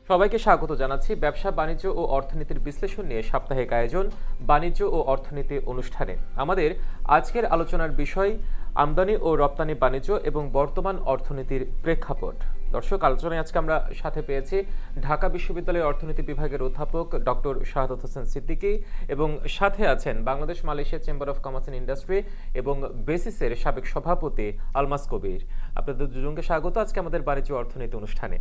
সবাইকে স্বাগত জানাচ্ছি ব্যবসা বাণিজ্য ও অর্থনীতির বিশ্লেষণ নিয়ে সাপ্তাহিক আয়োজন বাণিজ্য ও অর্থনীতি অনুষ্ঠানে। আমাদের আজকের আলোচনার বিষয় আমদানি ও রপ্তানি বাণিজ্য এবং বর্তমান অর্থনীতির প্রেক্ষাপট। দর্শক, আলোচনায় আজকে আমরা সাথে পেয়েছি ঢাকা বিশ্ববিদ্যালয়ের অর্থনীতি বিভাগের অধ্যাপক ডক্টর শাহাদাত হোসেন সিদ্দিকী এবং সাথে আছেন Bangladesh Malaysia chamber of commerce and industry এবং বেসিসের সাবেক সভাপতি আলমাস কবির। আপনাদের দুজনকে স্বাগত আজকে আমাদের বাণিজ্য অর্থনীতি অনুষ্ঠানে।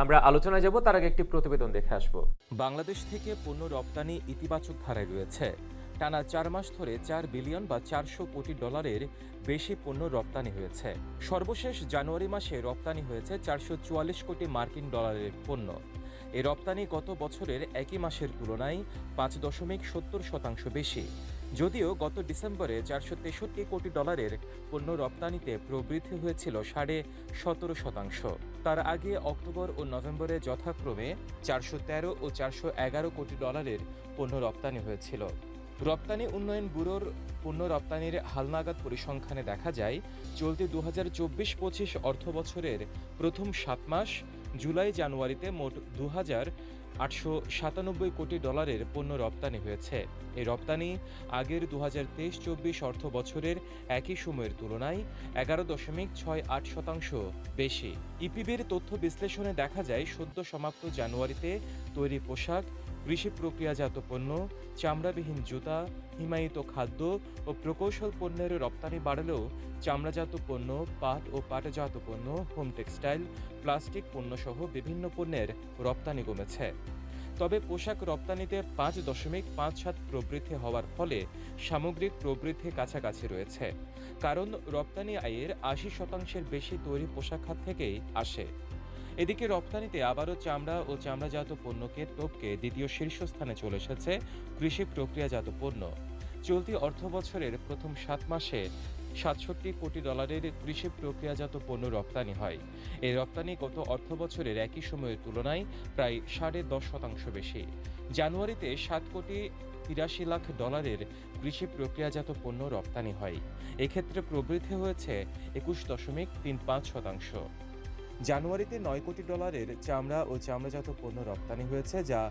আমরা আলোচনায় যাব, তার আগে একটি প্রতিবেদন দেখে আসব। বাংলাদেশ থেকে পণ্য রপ্তানি ইতিবাচক ধারায় রয়েছে। টানা 4 মাস ধরে 4 বিলিয়ন বা 400 কোটি ডলারের বেশি পণ্য রপ্তানি হয়েছে। সর্বশেষ জানুয়ারি মাসে রপ্তানি হয়েছে 444 কোটি মার্কিন ডলারের পণ্য। এ রপ্তানি গত বছরের একই মাসের তুলনায় 5.70% বেশি। যদিও গত ডিসেম্বরে 463 কোটি ডলারের পণ্য রপ্তানিতে প্রবৃদ্ধি হয়েছিল 17.5%। তার আগে অক্টোবর ও নভেম্বরে যথাক্রমে 413 ও 411 কোটি ডলারের পণ্য রপ্তানি হয়েছিল। রপ্তানি উন্নয়ন ব্যুরোর পণ্য রপ্তানির হালনাগাদ পরিসংখ্যানে দেখা যায়, চলতি 2024-25 অর্থবছরের প্রথম 7 মাস জুলাই জানুয়ারিতে মোট 2,897 কোটি ডলারের পণ্য রপ্তানি হয়েছে। এই রপ্তানি আগের 2023-24 অর্থ বছরের একই সময়ের তুলনায় 11.68% বেশি। ইপিবির তথ্য বিশ্লেষণে দেখা যায়, সদ্য সমাপ্ত জানুয়ারিতে তৈরি পোশাক, কৃষি প্রক্রিয়াজাত পণ্য, চামড়াবিহীন জুতা, হিমায়িত খাদ্য ও প্রকৌশল পণ্যের রপ্তানি বাড়লেও চামড়াজাত পণ্য, পাট ও পাটজাত পণ্য, হোম টেক্সটাইল, প্লাস্টিক পণ্যসহ বিভিন্ন পণ্যের রপ্তানি কমেছে। তবে পোশাক রপ্তানিতে 5.57 প্রবৃদ্ধি হওয়ার ফলে সামগ্রিক প্রবৃদ্ধি কাছাকাছি রয়েছে। কারণ রপ্তানি আয়ের 80% বেশি তৈরি পোশাক খাত থেকেই আসে। এদিকে রপ্তানিতে আবারও চামড়া ও চামড়াজাত পণ্যকে টপকে দ্বিতীয় শীর্ষস্থানে চলে এসেছে কৃষি প্রক্রিয়াজাত পণ্য। চলতি অর্থবছরের প্রথম 7 মাসে 67 কোটি ডলারের কৃষি প্রক্রিয়াজাত পণ্য রপ্তানি হয়। এই রপ্তানি গত অর্থবছরের একই সময়ের তুলনায় প্রায় 10.5% বেশি। জানুয়ারিতে 7 কোটি 83 লাখ ডলারের কৃষি প্রক্রিয়াজাত পণ্য রপ্তানি হয়। এক্ষেত্রে প্রবৃদ্ধি হয়েছে 21.35%। জানুয়ারিতে 9 কোটি ডলারের চামড়া ও চামড়াজাত পণ্য রপ্তানি হয়েছে, যা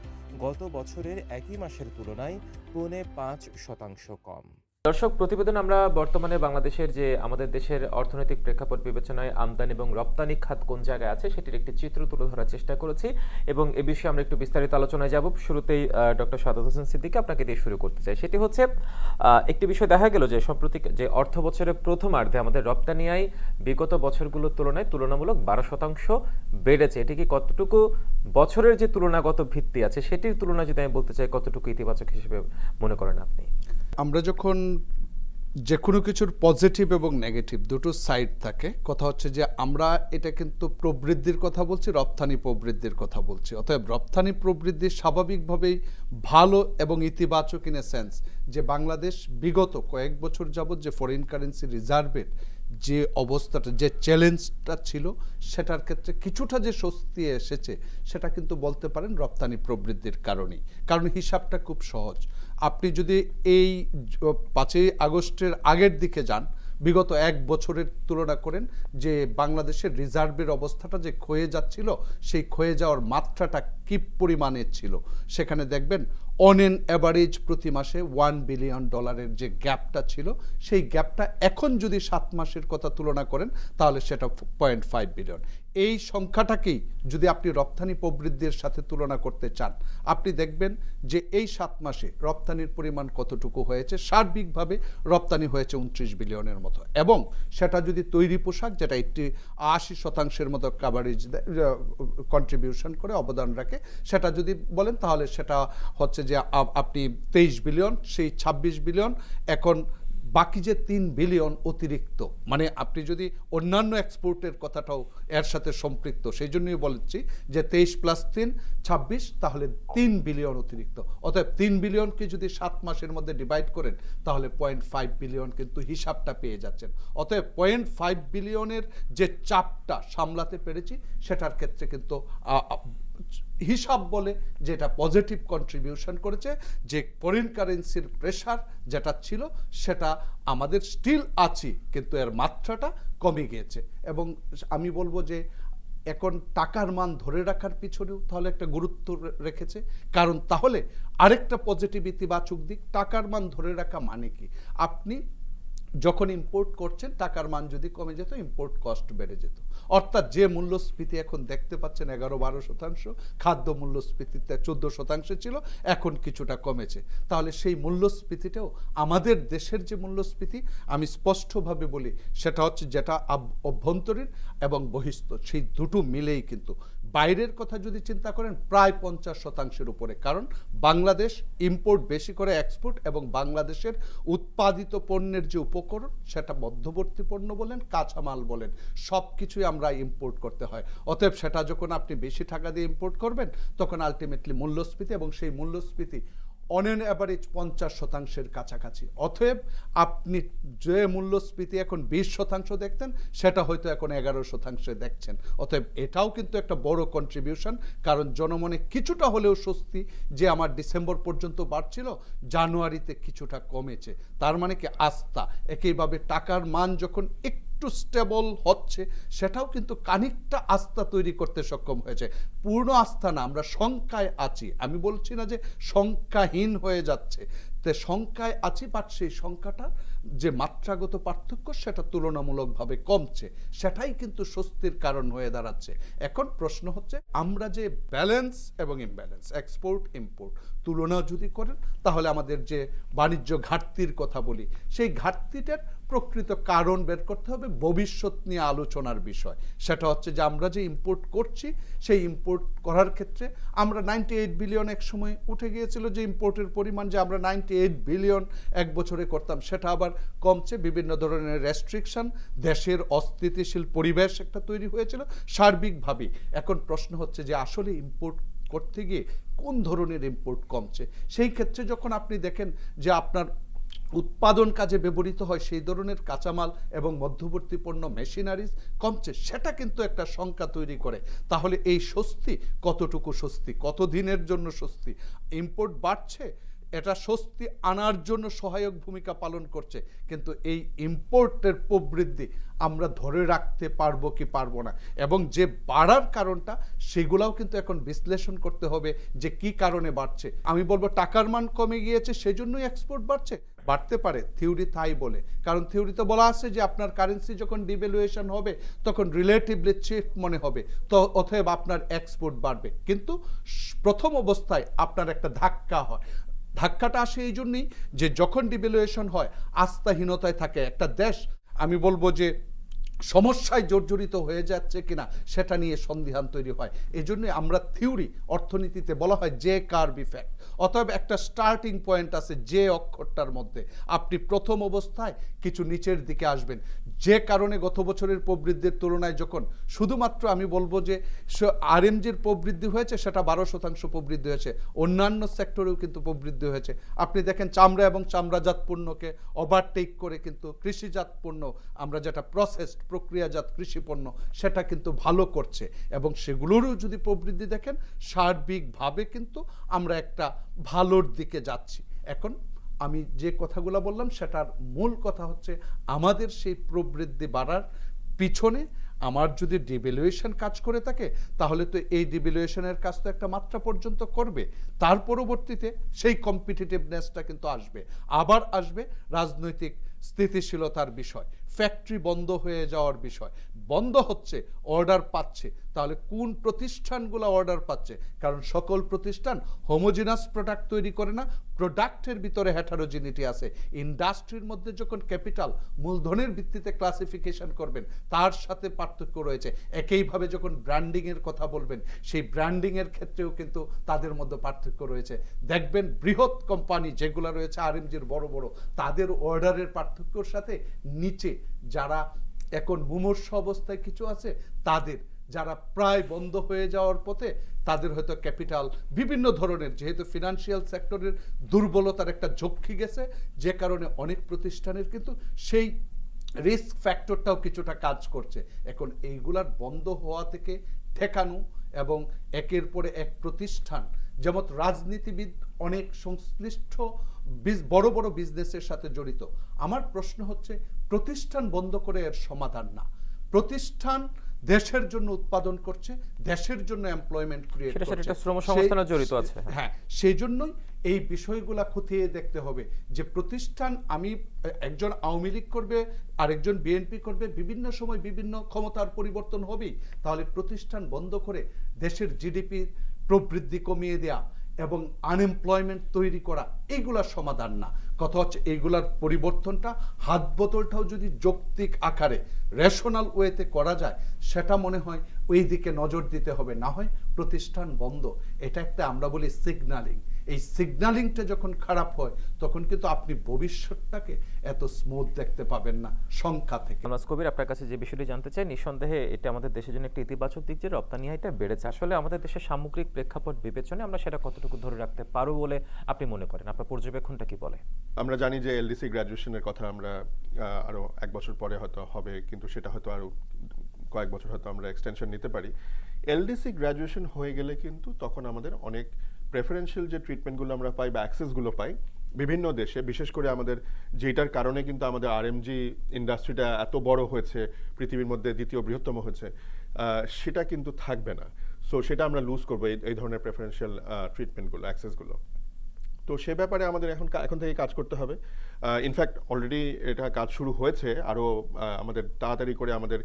গত বছরের একই মাসের তুলনায় 5.5% কম। দর্শক, প্রতিবেদন আমরা বর্তমানে বাংলাদেশের যে আমাদের দেশের অর্থনৈতিক প্রেক্ষাপট বিবেচনায় আমদানি এবং রপ্তানি খাত কোন জায়গায় আছে সেটির একটি চিত্র তুলে ধরার চেষ্টা করেছি এবং এ বিষয়ে আমরা একটু বিস্তারিত আলোচনায় যাব। শুরুতেই ডক্টর শাহাদাত হোসেন সিদ্দিকী, আপনাকে দিয়ে শুরু করতে চাই। সেটি হচ্ছে, একটি বিষয় দেখা গেল যে সম্প্রতি যে অর্থ বছরের প্রথমার্ধে আমাদের রপ্তানি আয় বিগত বছরগুলোর তুলনায় তুলনামূলক 12% বেড়েছে। এটি কি কতটুকু বছরের যে তুলনাগত ভিত্তি আছে সেটির তুলনায় যদি আমি বলতে চাই, কতটুকু ইতিবাচক হিসেবে মনে করেন আপনি? আমরা যখন যে কোনো কিছুর পজিটিভ এবং নেগেটিভ দুটো সাইড থাকে, কথা হচ্ছে যে আমরা এটা কিন্তু প্রবৃদ্ধির কথা বলছি, রপ্তানি প্রবৃদ্ধির কথা বলছি। অতএব রপ্তানি প্রবৃদ্ধি স্বাভাবিকভাবেই ভালো এবং ইতিবাচক ইন এ সেন্স যে বাংলাদেশ বিগত কয়েক বছর যাবৎ যে ফরেন কারেন্সি রিজার্ভের যে অবস্থাটা, যে চ্যালেঞ্জটা ছিল, সেটার ক্ষেত্রে কিছুটা যে স্বস্তি এসেছে সেটা কিন্তু বলতে পারেন রপ্তানি প্রবৃদ্ধির কারণেই। কারণ হিসাবটা খুব সহজ। আপনি যদি এই 5ই আগস্টের আগের দিকে যান, বিগত এক বছরের তুলনা করেন যে বাংলাদেশের রিজার্ভের অবস্থাটা যে ক্ষয়ে যাচ্ছিল, সেই ক্ষয়ে যাওয়ার মাত্রাটা কি পরিমাণের ছিল, সেখানে দেখবেন অন এন অ্যাভারেজ প্রতি মাসে $1 বিলিয়ন যে গ্যাপটা ছিল, সেই গ্যাপটা এখন যদি 7 মাসের কথা তুলনা করেন তাহলে সেটা 0.5 বিলিয়ন। এই সংখ্যাটাকেই যদি আপনি রপ্তানি প্রবৃদ্ধির সাথে তুলনা করতে চান, আপনি দেখবেন যে এই 7 মাসে রপ্তানির পরিমাণ কতটুকু হয়েছে। সার্বিকভাবে রপ্তানি হয়েছে 29 বিলিয়নের মতো, এবং সেটা যদি তৈরি পোশাক, যেটা 80% মতো কাভারেজ কন্ট্রিবিউশন করে, অবদান রাখে, সেটা যদি বলেন তাহলে সেটা হচ্ছে যে আপনি 23 বিলিয়ন, সেই 26 বিলিয়ন এখন বাকি যে 3 বিলিয়ন অতিরিক্ত, মানে আপনি যদি অন্যান্য এক্সপোর্টের কথাটাও এর সাথে সম্পৃক্ত, সেই জন্যই বলছি যে 23 + 3 26, তাহলে 3 বিলিয়ন অতিরিক্ত। অতএব 3 বিলিয়নকে যদি 7 মাসের মধ্যে ডিভাইড করেন তাহলে 0.5 বিলিয়ন কিন্তু হিসাবটা পেয়ে যাচ্ছেন। অতএব 0.5 বিলিয়নের যে চাপটা সামলাতে পেরেছি, সেটার ক্ষেত্রে কিন্তু হিসাব বলে যেটা পজিটিভ কন্ট্রিবিউশন করেছে। যে ফরেন কারেন্সির প্রেশার যেটা ছিল সেটা আমাদের স্টিল আছে, কিন্তু এর মাত্রাটা কমে গিয়েছে। এবং আমি বলবো যে এখন টাকার মান ধরে রাখার পিছনেও তাহলে একটা গুরুত্ব রেখেছে। কারণ তাহলে আরেকটা পজিটিভ ইতিবাচক দিক, টাকার মান ধরে রাখা মানে কি, আপনি যখন ইম্পোর্ট করছেন টাকার মান যদি কমে যেত ইম্পোর্ট কস্ট বেড়ে যেত। অর্থাৎ যে মূল্যস্ফীতি এখন দেখতে পাচ্ছেন 11-12%, খাদ্য মূল্যস্ফীতিতে 14% ছিল, এখন কিছুটা কমেছে। তাহলে সেই মূল্যস্ফীতিটাও আমাদের দেশের যে মূল্যস্ফীতি, আমি স্পষ্টভাবে বলি সেটা হচ্ছে যেটা অভ্যন্তরীণ এবং বহিস্থ, সেই দুটো মিলেই কিন্তু। বাইরের কথা যদি চিন্তা করেন প্রায় 50%-এর উপরে, কারণ বাংলাদেশ ইম্পোর্ট বেশি করে এক্সপোর্ট, এবং বাংলাদেশের উৎপাদিত পণ্যের যে উপকরণ সেটা মধ্যবর্তী পণ্য বলেন, কাঁচামাল বলেন, সব কিছুই আমরা ইম্পোর্ট করতে হয়। অতএব সেটা যখন আপনি বেশি টাকা দিয়ে ইম্পোর্ট করবেন তখন আলটিমেটলি মূল্যস্ফীতি, এবং সেই মূল্যস্ফীতি অন অ্যান অ্যাভারেজ 50%-এর কাছাকাছি। অতএব আপনি যে মূল্যস্ফীতি এখন 20% দেখতেন সেটা হয়তো এখন 11% দেখছেন। অতএব এটাও কিন্তু একটা বড় কন্ট্রিবিউশন, কারণ জনমনে কিছুটা হলেও স্বস্তি যে আমার ডিসেম্বর পর্যন্ত বাড়ছিল, জানুয়ারিতে কিছুটা কমেছে, তার মানে কি আস্থা। একইভাবে টাকার মান যখন একটু স্টেবল হচ্ছে সেটাও কিন্তু খানিকটা আস্থা তৈরি করতে সক্ষম হয়েছে। পূর্ণ আস্থা না, আমরা শঙ্কায় আছি, আমি বলছি না যে সংখ্যাহীন হয়ে যাচ্ছে, তে সংখ্যায় আছি, বাট সেই সংখ্যাটা যে মাত্রাগত পার্থক্য সেটা তুলনামূলকভাবে কমছে, সেটাই কিন্তু স্বস্তির কারণ হয়ে দাঁড়াচ্ছে। এখন প্রশ্ন হচ্ছে আমরা যে ব্যালেন্স এবং ইমব্যালেন্স, এক্সপোর্ট ইম্পোর্ট তুলনা যদি করেন তাহলে আমাদের যে বাণিজ্য ঘাটতির কথা বলি, সেই ঘাটতিটার প্রকৃত কারণ বের করতে হবে, ভবিষ্যৎ নিয়ে আলোচনার বিষয়। সেটা হচ্ছে যে আমরা যে ইম্পোর্ট করছি সেই ইম্পোর্ট করার ক্ষেত্রে আমরা 98 বিলিয়ন এক সময় উঠে গিয়েছিল যে ইম্পোর্টের পরিমাণ, যে আমরা 98 বিলিয়ন এক বছরে করতাম, সেটা আবার কমছে। বিভিন্ন ধরনের রেস্ট্রিকশন, দেশের অস্থিতিশীল পরিবেশ একটা তৈরি হয়েছিল সার্বিকভাবে। এখন প্রশ্ন হচ্ছে যে আসলে ইম্পোর্ট করতে গিয়ে কোন ধরনের ইম্পোর্ট কমছে। সেই ক্ষেত্রে যখন আপনি দেখেন যে আপনার উৎপাদন কাজে ব্যবহৃত হয় সেই ধরনের কাঁচামাল এবং মধ্যবর্তী পণ্য, মেশিনারিজ কমছে, সেটা কিন্তু একটা শঙ্কা তৈরি করে। তাহলে এই স্বস্তি কতটুকু স্বস্তি, কতদিনের জন্য স্বস্তি? ইম্পোর্ট বাড়ছে, এটা স্বস্তি আনার জন্য সহায়ক ভূমিকা পালন করছে, কিন্তু এই ইম্পোর্টের প্রবৃদ্ধি আমরা ধরে রাখতে পারবো কি পারবো না, এবং যে বাড়ার কারণটা সেগুলাও কিন্তু এখন বিশ্লেষণ করতে হবে যে কি কারণে বাড়ছে। আমি বলবো টাকার মান কমে গিয়েছে সেজন্যই এক্সপোর্ট বাড়ছে, বাড়তে পারে, থিওরি তাই বলে। কারণ থিওরিতে বলা আছে যে আপনার কারেন্সি যখন ডিভ্যালুয়েশন হবে তখন রিলেটিভলি চিপ মনে হবে, তো অতএব আপনার এক্সপোর্ট বাড়বে। কিন্তু প্রথম অবস্থায় আপনার একটা ধাক্কা হয়, ধাক্কাটা আসে এই জন্যই যে যখন ডিভ্যালুয়েশন হয় আস্থাহীনতায় থাকে একটা দেশ, আমি বলবো যে সমস্যায় জর্জরিত হয়ে যাচ্ছে কিনা সেটা নিয়ে সন্দিহান তৈরি হয়। এই জন্যই আমরা থিওরি অর্থনীতিতে বলা হয় জে কার্ভ ইফেক্ট। অতএব একটা স্টার্টিং পয়েন্ট আছে যে অক্ষরটার মধ্যে, আপনি প্রথম অবস্থায় কিছু নিচের দিকে আসবেন, যে কারণে গত বছরের প্রবৃদ্ধির তুলনায় যখন শুধুমাত্র আমি বলবো যে আরএমজির প্রবৃদ্ধি হয়েছে সেটা 12% প্রবৃদ্ধি হয়েছে, অন্যান্য সেক্টরেও কিন্তু প্রবৃদ্ধি হয়েছে। আপনি দেখেন চামড়া এবং চামড়াজাত পণ্যকে ওভারটেক করে কিন্তু কৃষিজাত পণ্য, আমরা যেটা প্রসেসড প্রক্রিয়াজাত কৃষি পণ্য, সেটা কিন্তু ভালো করছে, এবং সেগুলোরও যদি প্রবৃদ্ধি দেখেন সার্বিকভাবে কিন্তু আমরা একটা ভালোর দিকে যাচ্ছি। এখন আমি যে কথাগুলো বললাম সেটার মূল কথা হচ্ছে আমাদের সেই প্রবৃদ্ধি বাড়ার পিছনে আমার যদি ডিভ্যালুয়েশন কাজ করে থাকে তাহলে তো এই ডিভ্যালুয়েশনের কাজ তো একটা মাত্রা পর্যন্ত করবে, তার পরবর্তীতে সেই কম্পিটিটিভনেসটা কিন্তু আসবে, আবার আসবে রাজনৈতিক স্থিতিশীলতার বিষয়, ফ্যাক্টরি বন্ধ হয়ে যাওয়ার বিষয়। বন্ধ হচ্ছে, অর্ডার পাচ্ছে, তাহলে কোন প্রতিষ্ঠানগুলো অর্ডার পাচ্ছে? কারণ সকল প্রতিষ্ঠান হোমোজিনাস প্রোডাক্ট তৈরি করে না, প্রোডাক্টের ভিতরে হেটারোজিনিটি আছে। ইন্ডাস্ট্রির মধ্যে যখন ক্যাপিটাল মূলধনের ভিত্তিতে ক্লাসিফিকেশন করবেন তার সাথে পার্থক্য রয়েছে। একইভাবে যখন ব্র্যান্ডিংয়ের কথা বলবেন সেই ব্র্যান্ডিংয়ের ক্ষেত্রেও কিন্তু তাদের মধ্যে পার্থক্য রয়েছে। দেখবেন বৃহৎ কোম্পানি যেগুলো রয়েছে আরএমজির বড় বড়, তাদের অর্ডারের পার্থক্যর সাথে নিচে যারা এখন মুমূর্ষ অবস্থায় কিছু আছে, তাদের যারা প্রায় বন্ধ হয়ে যাওয়ার পথে, তাদের হয়তো ক্যাপিটাল বিভিন্ন ধরনের, যেহেতু ফিনান্সিয়াল সেক্টরের দুর্বলতার একটা ঝক্কি গেছে, যে কারণে অনেক প্রতিষ্ঠানের কিন্তু সেই রিস্ক ফ্যাক্টরটাও কিছুটা কাজ করছে। এখন এইগুলার বন্ধ হওয়া থেকে ঠেকানো, এবং একের পরে এক প্রতিষ্ঠান, যেমন রাজনীতিবিদ অনেক সংশ্লিষ্ট বড় বড় বিজনেসের সাথে জড়িত। আমার প্রশ্ন হচ্ছে প্রতিষ্ঠান বন্ধ করে এর সমাধান না, প্রতিষ্ঠান দেশের জন্য উৎপাদন করছে, দেশের জন্য এমপ্লয়মেন্ট ক্রিয়েট সেটার সাথে করছে। একটা শ্রমসংস্থানও জড়িত আছে। হ্যাঁ, সেই জন্যই এই বিষয়গুলা খতিয়ে দেখতে হবে যে প্রতিষ্ঠান, আমি একজন আওয়ামী লীগ করবে, আরেকজন বিএনপি করবে, বিভিন্ন সময় বিভিন্ন ক্ষমতার পরিবর্তন হবেই, তাহলে প্রতিষ্ঠান বন্ধ করে দেশের জিডিপি প্রবৃদ্ধি কমিয়ে দেয়া এবং আনএমপ্লয়মেন্ট তৈরি করা এইগুলার সমাধান না। কথা হচ্ছে এইগুলার পরিবর্তনটা, হাত বোতলটাও যদি যৌক্তিক আকারে রেশনাল ওয়েতে করা যায়, সেটা মনে হয় ওই দিকে নজর দিতে হবে। না হয় প্রতিষ্ঠান বন্ধ, এটা একটা আমরা বলি সিগন্যালিং। এই সিগন্যালিংটা যখন খারাপ হয় তখন কিন্তু আপনি ভবিষ্যৎটাকে এত স্মুথ দেখতে পাবেন না সংখ্যা থেকে। আলমাস কবির, আপনার কাছে যে বিষয়টি জানতে চাই, নিঃসন্দেহে এটা আমাদের দেশের জন্য একটা ইতিবাচক দিক যে রপ্তানি আয়টা বেড়েছে। আসলে আমাদের দেশের সামগ্রিক প্রেক্ষাপট বিবেচনায় আমরা সেটা কতটুকু ধরে রাখতে পারবো বলে আপনি মনে করেন? আপনার পর্যবেক্ষণটা কি বলে? আমরা জানি যে এলডিসি গ্র্যাজুয়েশনের কথা আমরা আরো 1 বছর পরে হয়তো হবে, কিন্তু সেটা হয়তো আরো কয়েক বছর হয়তো আমরা এক্সটেনশন নিতে পারি। এলডিসি গ্র্যাজুয়েশন হয়ে গেলে কিন্তু তখন আমাদের অনেক প্রেফারেন্সিয়াল যে ট্রিটমেন্টগুলো আমরা পাই বা অ্যাক্সেসগুলো পাই বিভিন্ন দেশে, বিশেষ করে আমাদের যেটার কারণে কিন্তু আমাদের আরএমজি ইন্ডাস্ট্রিটা এত বড় হয়েছে, পৃথিবীর মধ্যে দ্বিতীয় বৃহত্তম হয়েছে, সেটা কিন্তু থাকবে না। সো সেটা আমরা লুজ করবো এই ধরনের প্রেফারেন্সিয়াল ট্রিটমেন্টগুলো, অ্যাক্সেসগুলো। তো সে ব্যাপারে আমাদের এখন থেকে কাজ করতে হবে। ইনফ্যাক্ট অলরেডি এটা কাজ শুরু হয়েছে। আরও আমাদের তাড়াতাড়ি করে আমাদের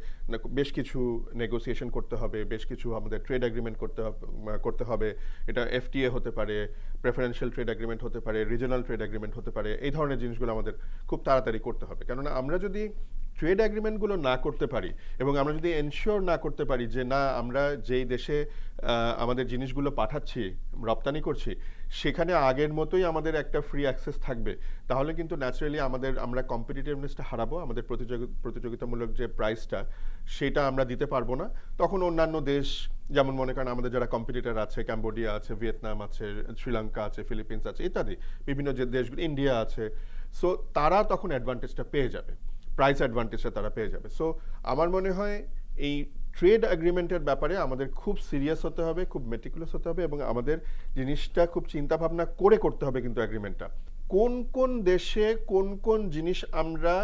বেশ কিছু নেগোসিয়েশন করতে হবে, বেশ কিছু আমাদের ট্রেড এগ্রিমেন্ট করতে হবে। এটা এফটিএ হতে পারে, প্রেফারেন্সিয়াল ট্রেড এগ্রিমেন্ট হতে পারে, রিজনাল ট্রেড এগ্রিমেন্ট হতে পারে। এই ধরনের জিনিসগুলো আমাদের খুব তাড়াতাড়ি করতে হবে। কেননা আমরা যদি ট্রেড এগ্রিমেন্টগুলো না করতে পারি এবং আমরা যদি এনশিওর না করতে পারি যে না, আমরা যেই দেশে আমাদের জিনিসগুলো পাঠাচ্ছি, রপ্তানি করছি, সেখানে আগের মতোই আমাদের একটা ফ্রি অ্যাক্সেস থাকবে, তাহলে কিন্তু ন্যাচারালি আমরা কম্পিটিটিভনেসটা হারাবো। আমাদের প্রতিযোগিতামূলক যে প্রাইসটা সেটা আমরা দিতে পারবো না। তখন অন্যান্য দেশ, যেমন মনে করেন আমাদের যারা কম্পিটিটর আছে, ক্যাম্বোডিয়া আছে, ভিয়েতনাম আছে, শ্রীলঙ্কা আছে, ফিলিপিন্স আছে, ইত্যাদি বিভিন্ন যে দেশগুলো, ইন্ডিয়া আছে, সো তারা তখন অ্যাডভান্টেজটা পেয়ে যাবে, প্রাইস অ্যাডভান্টেজটা তারা পেয়ে যাবে। সো আমার মনে হয় এই ট্রেড এগ্রিমেন্টের ব্যাপারে আমাদের খুব সিরিয়াস হতে হবে, খুব মেটিকুলাস হতে হবে এবং আমাদের জিনিসটা খুব চিন্তা ভাবনা করে করতে হবে। কিন্তু এগ্রিমেন্টটা কোন কোন দেশে কোন কোন জিনিস আমরা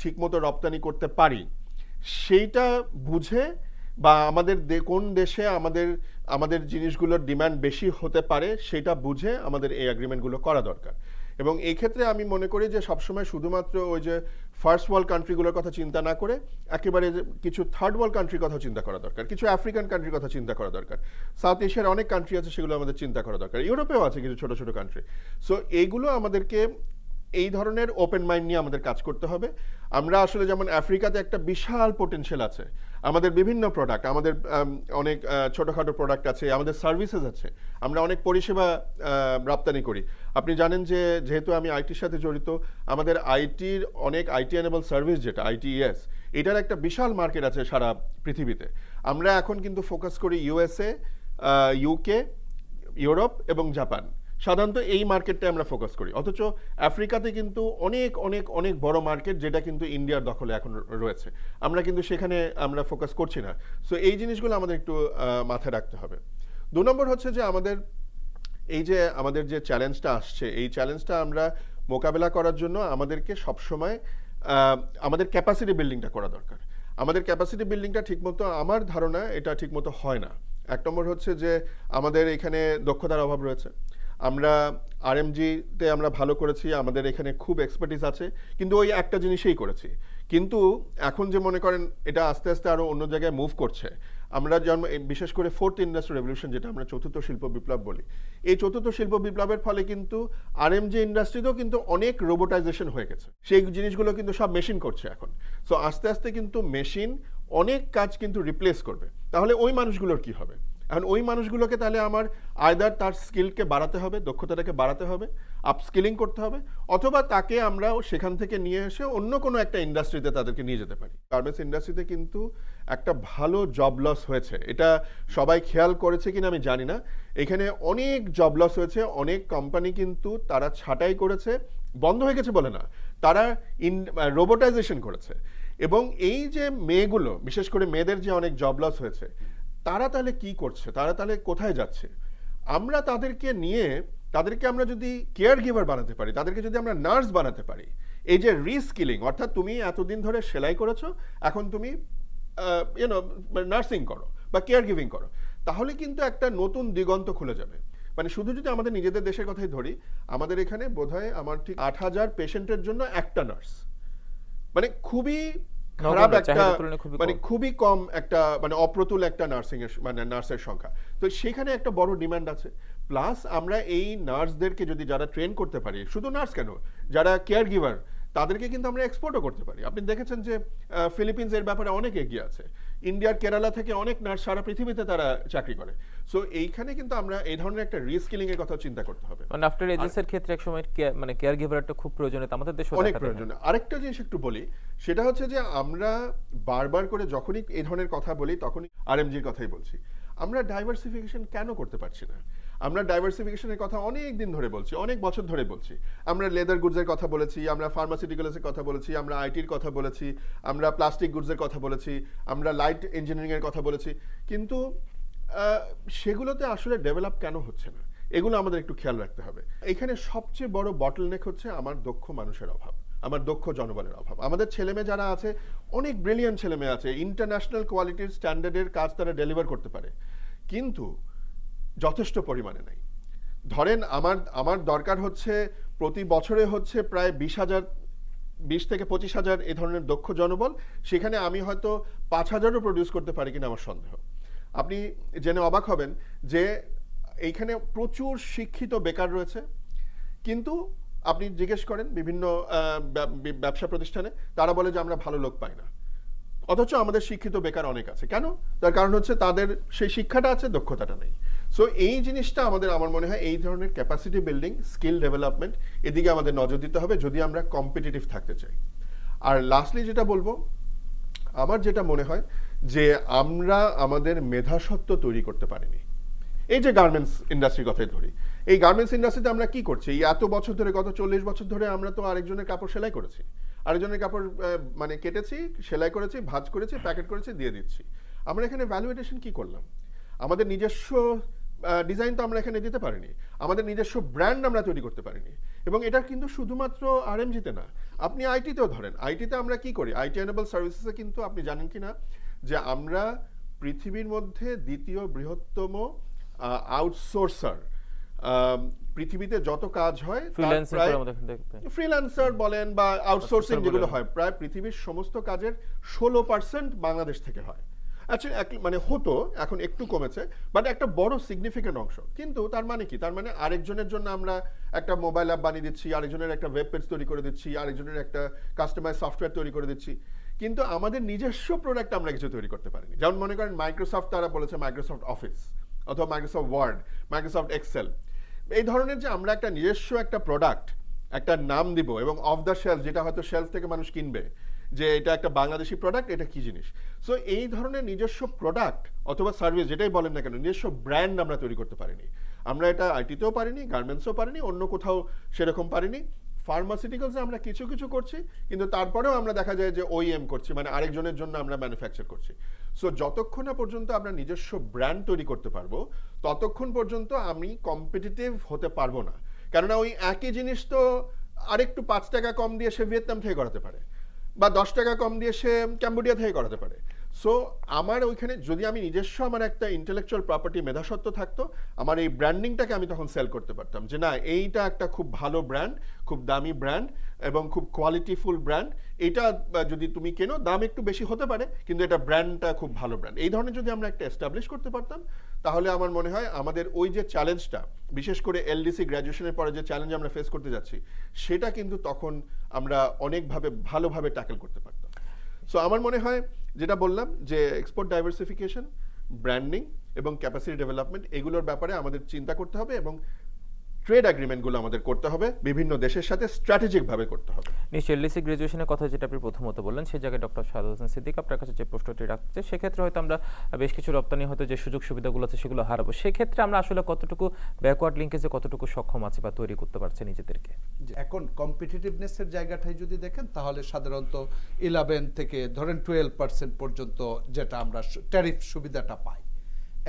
ঠিকমতো রপ্তানি করতে পারি সেইটা বুঝে, বা আমাদের কোন দেশে আমাদের জিনিসগুলোর ডিমান্ড বেশি হতে পারে সেটা বুঝে আমাদের এই এগ্রিমেন্টগুলো করা দরকার। এবং এই ক্ষেত্রে আমি মনে করি যে সবসময় শুধুমাত্র ওই যে ফার্স্ট ওয়ার্ল্ড কান্ট্রিগুলোর কথা চিন্তা না করে একেবারে কিছু থার্ড ওয়ার্ল্ড কান্ট্রির কথা চিন্তা করা দরকার, কিছু আফ্রিকান কান্ট্রির কথা চিন্তা করা দরকার, সাউথ এশিয়ার অনেক কান্ট্রি আছে সেগুলো আমাদের চিন্তা করা দরকার, ইউরোপেও আছে কিছু ছোট ছোট কান্ট্রি। সো এইগুলো আমাদেরকে এই ধরনের ওপেন মাইন্ড নিয়ে আমাদের কাজ করতে হবে। আমরা আসলে যেমন আফ্রিকাতে একটা বিশাল পোটেনশিয়াল আছে, আমাদের বিভিন্ন প্রোডাক্ট, আমাদের অনেক ছোটোখাটো প্রোডাক্ট আছে, আমাদের সার্ভিসেস আছে, আমরা অনেক পরিষেবা রপ্তানি করি। আপনি জানেন যে যেহেতু আমি আইটির সাথে জড়িত, আমাদের আইটির অনেক আইটি এনেবল সার্ভিস যেটা আইটিএস, এটার একটা বিশাল মার্কেট আছে সারা পৃথিবীতে। আমরা এখন কিন্তু ফোকাস করি ইউএসএ, ইউকে, ইউরোপ এবং জাপান, সাধারণত এই মার্কেটটা আমরা ফোকাস করি। অথচ আফ্রিকাতে কিন্তু অনেক অনেক অনেক বড় মার্কেট, যেটা কিন্তু ইন্ডিয়ার দখলে এখন রয়েছে, আমরা কিন্তু সেখানে আমরা ফোকাস করছি না। সো এই জিনিসগুলো আমাদের একটু মাথায় রাখতে হবে। 2 নম্বর হচ্ছে যে আমাদের যে চ্যালেঞ্জটা আসছে, এই চ্যালেঞ্জটা আমরা মোকাবেলা করার জন্য আমাদেরকে সবসময় আমাদের ক্যাপাসিটি বিল্ডিংটা করা দরকার। আমাদের ক্যাপাসিটি বিল্ডিংটা ঠিকমতো, আমার ধারণা এটা ঠিকমতো হয় না। 1 নম্বর হচ্ছে যে আমাদের এখানে দক্ষতার অভাব রয়েছে। আমরা আরএমজিতে আমরা ভালো করেছি, আমাদের এখানে খুব এক্সপার্টিস আছে, কিন্তু ওই একটা জিনিসেই করেছি। কিন্তু এখন যে মনে করেন এটা আস্তে আস্তে আরও অন্য জায়গায় মুভ করছে। আমরা যেমন বিশেষ করে 4th ইন্ডাস্ট্রিয়াল রেভলিউশন, যেটা আমরা 4র্থ শিল্প বিপ্লব বলি, এই 4র্থ শিল্প বিপ্লবের ফলে কিন্তু আরএমজি ইন্ডাস্ট্রিতেও কিন্তু অনেক রোবোটাইজেশন হয়ে গেছে, সেই জিনিসগুলো কিন্তু সব মেশিন করছে এখন। সো আস্তে আস্তে কিন্তু মেশিন অনেক কাজ কিন্তু রিপ্লেস করবে। তাহলে ওই মানুষগুলোর কি হবে? এখন ওই মানুষগুলোকে তাহলে আমার আইদার তার স্কিলকে বাড়াতে হবে, দক্ষতাটাকে বাড়াতে হবে, আপস্কিলিং করতে হবে, অথবা তাকে আমরা সেখান থেকে নিয়ে এসে অন্য কোনো একটা ইন্ডাস্ট্রিতে তাদেরকে নিয়ে যেতে পারি। গার্মেন্টস ইন্ডাস্ট্রিতে কিন্তু একটা ভালো জব লস হয়েছে, এটা সবাই খেয়াল করেছে কিনা আমি জানি না। এখানে অনেক জব লস হয়েছে, অনেক কোম্পানি কিন্তু তারা ছাঁটাই করেছে, বন্ধ হয়ে গেছে বলে না, তারা রোবোটাইজেশন করেছে। এবং এই যে মেয়েগুলো, বিশেষ করে মেয়েদের যে অনেক জব লস হয়েছে, তারা তাহলে কি করছে, তারা তাহলে কোথায় যাচ্ছে? আমরা তাদেরকে আমরা যদি কেয়ার গিভার বানাতে পারি, তাদেরকে যদি আমরা নার্স বানাতে পারি, এই যে রিস্কিলিং, অর্থাৎ তুমি এতদিন ধরে সেলাই করেছো, এখন তুমি নার্সিং করো বা কেয়ার গিভিং করো, তাহলে কিন্তু একটা নতুন দিগন্ত খুলে যাবে। মানে শুধু যদি আমাদের নিজেদের দেশের কথাই ধরি, আমাদের এখানে বোধহয় আমার ঠিক 8,000 পেশেন্টের জন্য একটা নার্স, মানে খুবই খারাপ নগণ্য, একটা, চাহিদার তুলনায় খুবই মানে কম। খুবই কম একটা, মানে অপ্রতুল একটা নার্সিং এর মানে নার্সের সংখ্যা। তো সেখানে একটা বড় ডিমান্ড আছে। প্লাস আমরা এই নার্সদেরকে যদি যারা ট্রেন করতে পারি, শুধু নার্স কেন, যারা কেয়ার গিভার তাদেরকে কিন্তু আমরা এক্সপোর্টও করতে পারি। আপনি দেখেছেন যে ফিলিপিন্স এর ব্যাপারে অনেক এগিয়ে আছে, ইন্ডিয়ার কেরালা থেকে অনেক নার্স সারা পৃথিবীতে তারা চাকরি করে। সো এইখানে কিন্তু আমরা এই ধরনের একটা রিস্কিলিং এর কথা চিন্তা করতে হবে। মানে আফটার এজেন্সির ক্ষেত্রে একসময় মানে কেয়ার গিভারটা খুব প্রয়োজনীয়তা আমাদের দেশে অনেক প্রয়োজন। আরেকটা জিনিস একটু বলি, সেটা হচ্ছে যে আমরা বারবার করে যখনই এই ধরনের কথা বলি তখনই আরএমজির কথাই বলছি। আমরা ডাইভার্সিফিকেশন কেন করতে পারছি না? আমরা ডাইভার্সিফিকেশনের কথা অনেক দিন ধরে বলছি, অনেক বছর ধরে বলছি। আমরা লেদার গুডসের কথা বলেছি, আমরা ফার্মাসিউটিক্যালসের কথা বলেছি, আমরা আইটির কথা বলেছি, আমরা প্লাস্টিক গুডসের কথা বলেছি, আমরা লাইট ইঞ্জিনিয়ারিং এর কথা বলেছি, কিন্তু সেগুলোতে আসলে ডেভেলপ কেন হচ্ছে না, এগুলো আমাদের একটু খেয়াল রাখতে হবে। এখানে সবচেয়ে বড় বটলনেক হচ্ছে আমার দক্ষ মানুষের অভাব, আমার দক্ষ জনবলের অভাব। আমাদের ছেলেমেয়ে যারা আছে, অনেক ব্রিলিয়ান্ট ছেলেমেয়ে আছে, ইন্টারন্যাশনাল কোয়ালিটির স্ট্যান্ডার্ডের কাজ তারা ডেলিভার করতে পারে, কিন্তু যথেষ্ট পরিমাণে নাই। ধরেন আমার দরকার হচ্ছে প্রতি বছরে হচ্ছে প্রায় 20 থেকে 25,000 এই ধরনের দক্ষ জনবল, সেখানে আমি হয়তো 5,000ও প্রডিউস করতে পারি কিনা আমার সন্দেহ। আপনি জেনে অবাক হবেন যে এইখানে প্রচুর শিক্ষিত বেকার রয়েছে, কিন্তু আপনি জিজ্ঞেস করেন বিভিন্ন ব্যবসা প্রতিষ্ঠানে, তারা বলে যে আমরা ভালো লোক পাই না। অথচ আমাদের শিক্ষিত বেকার অনেক আছে। কেন? তার কারণ হচ্ছে তাদের সেই শিক্ষাটা আছে, দক্ষতাটা নেই। সো এই জিনিসটা আমার মনে হয় এই ধরনের ক্যাপাসিটি বিল্ডিং, স্কিল ডেভেলপমেন্ট, এদিকে আমাদের নজর দিতে হবে যদি আমরা কম্পিটিটিভ থাকতে চাই। আর লাস্টলি যেটা বলবো, আমার যেটা মনে হয় যে আমরা আমাদের মেধাসত্ব তৈরি করতে পারিনি। এই যে গার্মেন্টস ইন্ডাস্ট্রির কথাই ধরি, এই গার্মেন্টস ইন্ডাস্ট্রিতে আমরা কি করছি? এই এত বছর ধরে, গত 40 বছর ধরে আমরা তো আরেকজনের কাপড় সেলাই করেছি, আরেকজনের কাপড় মানে কেটেছি, সেলাই করেছি, ভাঁজ করেছি, প্যাকেট করেছি, দিয়ে দিচ্ছি। আমরা এখানে ভ্যালু এডিশন কি করলাম? আমাদের নিজস্ব ডিজাইন তো আমরা এখানে দিতে পারিনি, আমাদের নিজস্ব ব্র্যান্ড আমরা তৈরি করতে পারিনি। এবং এটা কিন্তু শুধুমাত্র আরএমজিতে না, আপনি আইটিতেও ধরেন। আইটিতে আমরা কি করি? আইটি এনেবল সার্ভিসেসে কিন্তু আপনি জানেন কি না যে আমরা পৃথিবীর মধ্যে দ্বিতীয় বৃহত্তম আউটসোর্সার। পৃথিবীতে যত কাজ হয়, ফ্রিল্যান্সার বলেন বা আউটসোর্সিং যেগুলো হয়, প্রায় পৃথিবীর সমস্ত কাজের 16% বাংলাদেশ থেকে হয়। আচ্ছা, মানে হতো, এখন একটু কমেছে, বাট একটা বড় সিগনিফিকেন্ট অংশ। কিন্তু তার মানে কি? তার মানে আরেকজনের জন্য আমরা একটা মোবাইল অ্যাপ বানিয়ে দিচ্ছি, আরেকজনের একটা ওয়েব পেজ তৈরি করে দিচ্ছি, আরেকজনের একটা কাস্টমাইজ সফটওয়্যার তৈরি করে দিচ্ছি, কিন্তু আমাদের নিজস্ব প্রোডাক্ট আমরা কিছু তৈরি করতে পারিনি। যেমন মনে করেন মাইক্রোসফট, তারা বলেছে মাইক্রোসফট অফিস অথবা মাইক্রোসফট ওয়ার্ড, মাইক্রোসফট এক্সেল, এই ধরনের যে আমরা একটা নিজস্ব একটা প্রোডাক্ট, একটা নাম দিব এবং অফ দ্য শেলফ, যেটা হয়তো শেলফ থেকে মানুষ কিনবে, যে এটা একটা বাংলাদেশি প্রোডাক্ট, এটা কি জিনিস। সো এই ধরনের নিজস্ব প্রোডাক্ট অথবা সার্ভিস যেটাই বলেন না কেন, নিজস্ব ব্র্যান্ড আমরা তৈরি করতে পারিনি। আমরা এটা আইটিতেও পারিনি, গার্মেন্টসও পারিনি, অন্য কোথাও সেরকম পারিনি। ফার্মাসিউটিক্যালসে আমরা কিছু কিছু করছি, কিন্তু তারপরেও আমরা দেখা যায় যে ওইএম করছি, মানে আরেকজনের জন্য আমরা ম্যানুফ্যাকচার করছি। সো যতক্ষণ না পর্যন্ত আমরা নিজস্ব ব্র্যান্ড তৈরি করতে পারবো, ততক্ষণ পর্যন্ত আমি কম্পিটিটিভ হতে পারবো না। কেননা ওই একই জিনিস তো আরেকটু 5 টাকা কম দিয়ে সে ভিয়েতনাম থেকে করাতে পারে, বা 10 টাকা কম দিয়ে সে ক্যাম্বোডিয়া থেকে করাতে পারে। সো আমার ওইখানে যদি আমি নিজস্ব আমার একটা ইন্টেলেকচুয়াল প্রপার্টি, মেধাসত্ব থাকতো, আমার এই ব্র্যান্ডিংটাকে আমি তখন সেল করতে পারতাম যে না, এইটা একটা খুব ভালো ব্র্যান্ড, খুব দামি ব্র্যান্ড এবং খুব কোয়ালিটিফুল ব্র্যান্ড। এটা যদি তুমি কেনো, দাম একটু বেশি হতে পারে, কিন্তু এটা ব্র্যান্ডটা খুব ভালো ব্র্যান্ড। এই ধরনের যদি আমরা একটা এস্টাবলিশ করতে পারতাম, তাহলে আমার মনে হয় আমাদের ওই যে চ্যালেঞ্জটা, বিশেষ করে এলডিসি গ্র্যাজুয়েশনের পরে যে চ্যালেঞ্জ আমরা ফেস করতে যাচ্ছি, সেটা কিন্তু তখন আমরা অনেকভাবে ভালোভাবে ট্যাকেল করতে পারতাম। সো আমার মনে হয় যেটা বললাম যে এক্সপোর্ট ডাইভার্সিফিকেশন, ব্র্যান্ডিং এবং ক্যাপাসিটি ডেভেলপমেন্ট, এগুলোর ব্যাপারে আমাদের চিন্তা করতে হবে এবং ট্রেড এগ্রিমেন্টগুলো আমাদের করতে হবে, বিভিন্ন দেশের সাথে স্ট্র্যাটেজিকভাবে করতে হবে। নিশ্চয়ই এলডিসি গ্র্যাজুয়েশনের কথা যেটা আপনি প্রথমত বললেন, সেই জায়গায় ডক্টর শাহাদাত হোসেন সিদ্দিক আপনার কাছে যে প্রশ্নটি রাখছে, সেক্ষেত্রে হয়তো আমরা বেশ কিছু রপ্তানি হয়তো যে সুযোগ সুবিধাগুলো আছে সেগুলো হারাবো। সেক্ষেত্রে আমরা আসলে কতটুকু ব্যাকওয়ার্ড লিঙ্কেজে কতটুকু সক্ষম আছি বা তৈরি করতে পারছি নিজেদেরকে? এখন কম্পিটিটিভনেসের জায়গাটাই যদি দেখেন, তাহলে সাধারণত 11 থেকে ধরেন 12% পর্যন্ত যেটা আমরা ট্যারিফ সুবিধাটা পাই।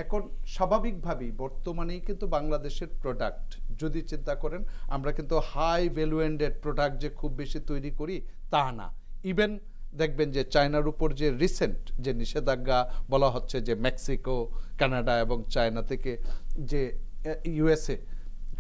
এখন স্বাভাবিকভাবেই বর্তমানেই কিন্তু বাংলাদেশের প্রোডাক্ট যদি চিন্তা করেন, আমরা কিন্তু হাই ভ্যালু এন্ডেড প্রোডাক্ট যে খুব বেশি তৈরি করি তা না। ইভেন দেখবেন যে চায়নার উপর যে রিসেন্ট যে নিষেধাজ্ঞা বলা হচ্ছে যে মেক্সিকো, কানাডা এবং চায়না থেকে যে ইউএসএ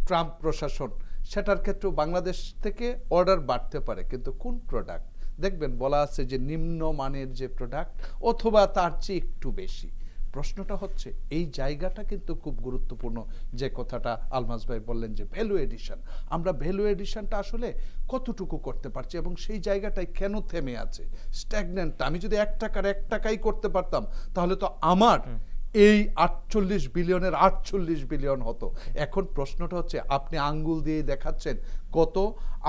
ট্রাম্প প্রশাসন, সেটার ক্ষেত্রেও বাংলাদেশ থেকে অর্ডার বাড়তে পারে, কিন্তু কোন প্রোডাক্ট দেখবেন বলা আছে যে নিম্নমানের যে প্রোডাক্ট অথবা তার চেয়ে একটু বেশি। প্রশ্নটা হচ্ছে এই জায়গাটা কিন্তু খুব গুরুত্বপূর্ণ, যে কথাটা আলমাজ ভাই বললেন যে ভ্যালু এডিশন, আমরা ভ্যালু এডিশনটা আসলে কতটুকু করতে পারছি এবং সেই জায়গাটায় কেন থেমে আছে, স্ট্যাগন্যান্ট। আমি যদি 1 টাকার 1 টাকাই করতে পারতাম তাহলে তো আমার এই 48 বিলিয়নের 48 বিলিয়ন হতো। এখন প্রশ্নটা হচ্ছে আপনি আঙ্গুল দিয়ে দেখাচ্ছেন কত,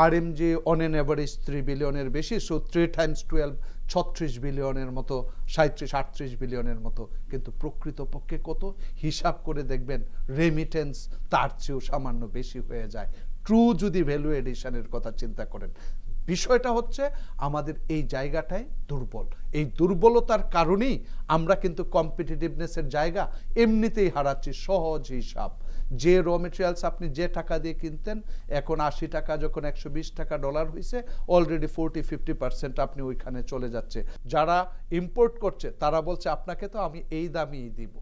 আরএমজি অন এন অ্যাভারেজ 3 বিলিয়নের বেশি, সো 3 × 12 36 বিলিয়নের মতো, 37-38 বিলিয়নের মতো, কিন্তু প্রকৃতপক্ষে কত হিসাব করে দেখবেন রেমিটেন্স তার চেয়েও সামান্য বেশি হয়ে যায়। ট্রু যদি ভ্যালু এডিশনের কথা চিন্তা করেন, বিষয়টা হচ্ছে আমাদের এই জায়গাটায় দুর্বল। এই দুর্বলতার কারণেই আমরা কিন্তু কম্পিটিটিভনেসের জায়গা এমনিতেই হারাচ্ছি। সহজ হিসাব, যে র মেটেরিয়ালস আপনি যে টাকা দিয়ে কিনতেন, এখন 80 টাকা যখন 120 টাকা ডলার হয়েছে, অলরেডি 40-50% আপনি ওইখানে চলে যাচ্ছে। যারা ইম্পোর্ট করছে তারা বলছে আপনাকে তো আমি এই দামেই দিব।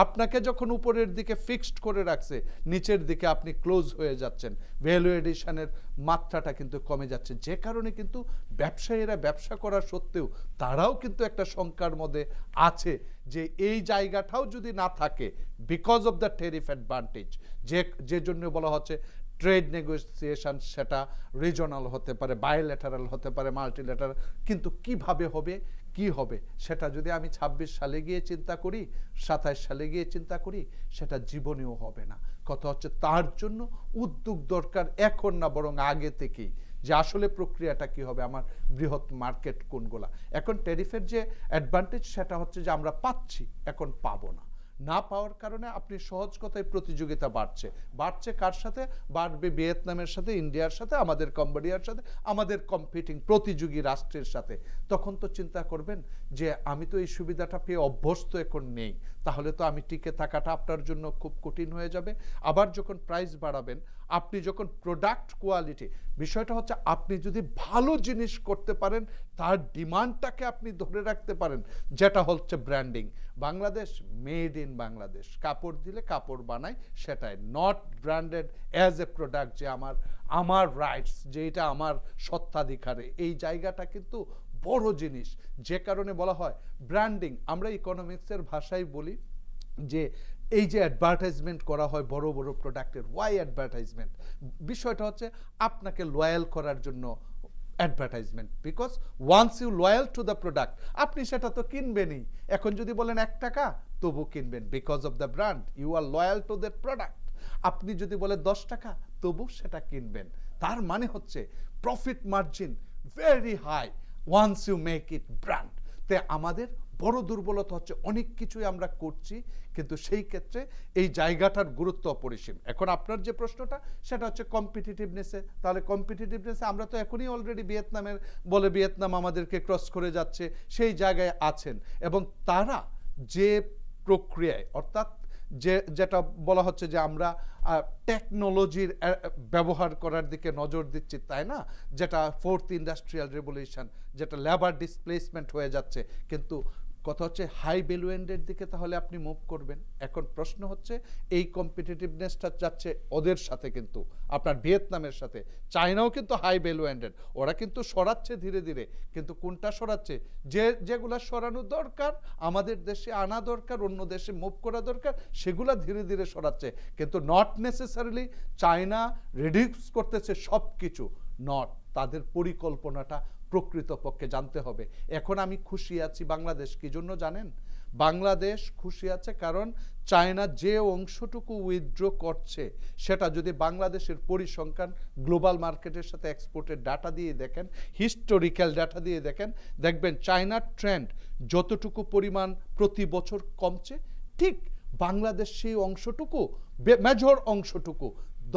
আপনাকে যখন উপরের দিকে ফিক্সড করে রাখছে, নিচের দিকে আপনি ক্লোজ হয়ে যাচ্ছেন, ভ্যালু এডিশনের মাত্রাটা কিন্তু কমে যাচ্ছে, যে কারণে কিন্তু ব্যবসায়ীরা ব্যবসা করা সত্ত্বেও তারাও কিন্তু একটা শঙ্কার মধ্যে আছে যে এই জায়গাটাও যদি না থাকে, because of the tariff advantage, যে জন্য বলা হচ্ছে ট্রেড নেগোসিয়েশন, সেটা রিজনাল হতে পারে, বায়োল্যাটারাল হতে পারে, মাল্টিল্যাটারাল, কিন্তু কিভাবে হবে, কি হবে, সেটা যদি আমি 26 সালে গিয়ে চিন্তা করি, 27 সালে গিয়ে চিন্তা করি, সেটা জীবনেও হবে না। কথা হচ্ছে তার জন্য উদ্যোগ দরকার এখন না, বরং আগে থেকেই, যে আসলে প্রক্রিয়াটা কি হবে, আমার বৃহৎ মার্কেট কোনগুলা। এখন ট্যারিফের যে অ্যাডভান্টেজ সেটা হচ্ছে যে আমরা পাচ্ছি, এখন পাবো না। না পাওয়ার কারণে আপনি সহজ কথায় প্রতিযোগিতা বাড়ছে কার সাথে বাড়বে? ভিয়েতনামের সাথে, ইন্ডিয়ার সাথে, আমাদের কম্বোডিয়ার সাথে, আমাদের কম্পিটিং প্রতিযোগী রাষ্ট্রের সাথে। তখন তো চিন্তা করবেন যে আমি তো এই সুবিধাটা পেয়ে অভ্যস্ত এখন নেই, তাহলে তো আমি টিকে থাকাটা আপনার জন্য খুব কঠিন হয়ে যাবে। আবার যখন প্রাইস বাড়াবেন, আপনি যখন প্রোডাক্ট কোয়ালিটি, বিষয়টা হচ্ছে আপনি যদি ভালো জিনিস করতে পারেন, তার ডিমান্ডটাকে আপনি ধরে রাখতে পারেন, যেটা হচ্ছে branding. Bangladesh made in Bangladesh, কাপড় দিলে কাপড় বানাই, সেটাই, not branded as a product, যে আমার রাইটস, যে এটা আমার সত্ত্বাধিকারে, এই জায়গাটা কিন্তু বড় জিনিস। যে কারণে বলা হয় ব্র্যান্ডিং, আমরা ইকোনমিক্সের ভাষায় বলি যে এই যে অ্যাডভার্টাইজমেন্ট করা হয় বড় বড় প্রোডাক্টের, ওয়াই অ্যাডভার্টাইজমেন্ট? বিষয়টা হচ্ছে আপনাকে লয়াল করার জন্য advertisement, because once you loyal to the product, আপনি সেটা তো কিনবেনই। এখন যদি বলেন 1 টাকা, তবু কিনবেন, because of the brand, you are loyal to that product. আপনি যদি বলেন 10 টাকা, তবু সেটা কিনবেন। তার মানে হচ্ছে profit margin very high once you make it brand. তে আমাদের বড় দুর্বলতা হচ্ছে অনেক কিছুই আমরা করছি, কিন্তু সেই ক্ষেত্রে এই জায়গাটার গুরুত্ব অপরিসীম। এখন আপনার যে প্রশ্নটা সেটা হচ্ছে কম্পিটিটিভনেসে, তাহলে কম্পিটিটিভনেসে আমরা তো এখনই অলরেডি ভিয়েতনাম আমাদেরকে ক্রস করে যাচ্ছে, সেই জায়গায় আছেন, এবং তারা যে প্রক্রিয়ায়, অর্থাৎ যেটা বলা হচ্ছে যে আমরা টেকনোলজির ব্যবহার করার দিকে নজর দিচ্ছি, তাই না? যেটা 4th ইন্ডাস্ট্রিয়াল রেভলিউশন, যেটা লেবার ডিসপ্লেসমেন্ট হয়ে যাচ্ছে, কিন্তু কথা হচ্ছে হাই ভ্যালু এন্ডের দিকে তাহলে আপনি মুভ করবেন। এখন প্রশ্ন হচ্ছে এই কম্পিটিটিভনেসটা যাচ্ছে ওদের সাথে, কিন্তু আপনার ভিয়েতনামের সাথে, চায়নাও কিন্তু হাই ভ্যালু এন্ডেড, ওরা কিন্তু সরাচ্ছে ধীরে ধীরে, কিন্তু কোনটা সরাচ্ছে? যেগুলা সরানো দরকার, আমাদের দেশে আনা দরকার, অন্য দেশে মুভ করা দরকার, সেগুলা ধীরে ধীরে সরাচ্ছে, কিন্তু নট নেসেসারিলি চায়না রিডিউস করতেছে সব কিছু, নট, তাদের পরিকল্পনাটা প্রকৃতপক্ষে জানতে হবে। এখন আমি খুশি আছি বাংলাদেশ, কি জন্য জানেন? বাংলাদেশ খুশি আছে কারণ চায়না যে অংশটুকু উইথড্র করছে, সেটা যদি বাংলাদেশের পরিসংখ্যান গ্লোবাল মার্কেটের সাথে এক্সপোর্টের ডাটা দিয়ে দেখেন, হিস্টোরিক্যাল ডাটা দিয়ে দেখেন, দেখবেন চায়নার ট্রেন্ড যতটুকু পরিমাণ প্রতি বছর কমছে, ঠিক বাংলাদেশ সেই অংশটুকু, মেজর অংশটুকু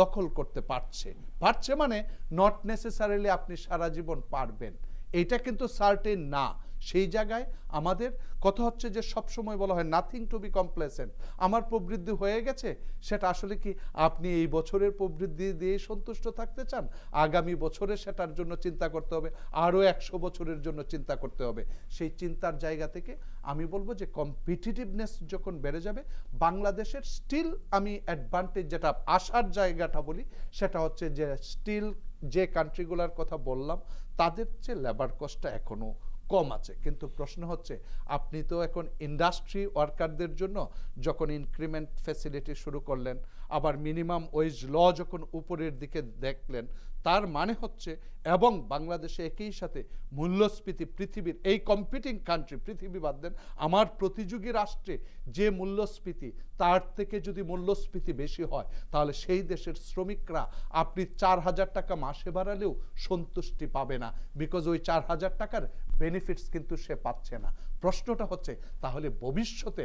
দখল করতে পারছে মানে নট নেসেসারিলি আপনি সারা জীবন পারবেন, এটা কিন্তু সার্টেন না। সেই জায়গায় আমাদের কথা হচ্ছে যে সবসময় বলা হয় নাথিং টু বি কমপ্লেসেন্ট। আমার প্রবৃদ্ধি হয়ে গেছে, সেটা আসলে কি আপনি এই বছরের প্রবৃদ্ধি দিয়ে সন্তুষ্ট থাকতে চান? আগামী বছরে সেটার জন্য চিন্তা করতে হবে, আরও 100 বছরের জন্য চিন্তা করতে হবে। সেই চিন্তার জায়গা থেকে আমি বলবো যে কম্পিটিটিভনেস যখন বেড়ে যাবে, বাংলাদেশের স্টিল আমি অ্যাডভান্টেজ যেটা আসার জায়গাটা বলি, সেটা হচ্ছে যে স্টিল যে কান্ট্রিগুলোর কথা বললাম তাদের চেয়ে লেবার কস্টটা এখনো কম আছে। কিন্তু প্রশ্ন হচ্ছে আপনি তো এখন ইন্ডাস্ট্রি ওয়ার্কারদের জন্য যখন ইনক্রিমেন্ট ফ্যাসিলিটি শুরু করলেন, আবার মিনিমাম ওয়েজ ল যখন উপরের দিকে দেখলেন, তার মানে হচ্ছে এবং বাংলাদেশে একই সাথে মূল্যস্ফীতি পৃথিবীর এই কম্পিটিং কান্ট্রি, পৃথিবী বাদ দেন, আমার প্রতিযোগী রাষ্ট্রে যে মূল্যস্ফীতি তার থেকে যদি মূল্যস্ফীতি বেশি হয়, তাহলে সেই দেশের শ্রমিকরা আপনি 4,000 টাকা মাসে বাড়ালেও সন্তুষ্টি পাবে না, বিকজ ওই 4,000 টাকার বেনিফিটস কিন্তু সে পাচ্ছে না। প্রশ্নটা হচ্ছে তাহলে ভবিষ্যতে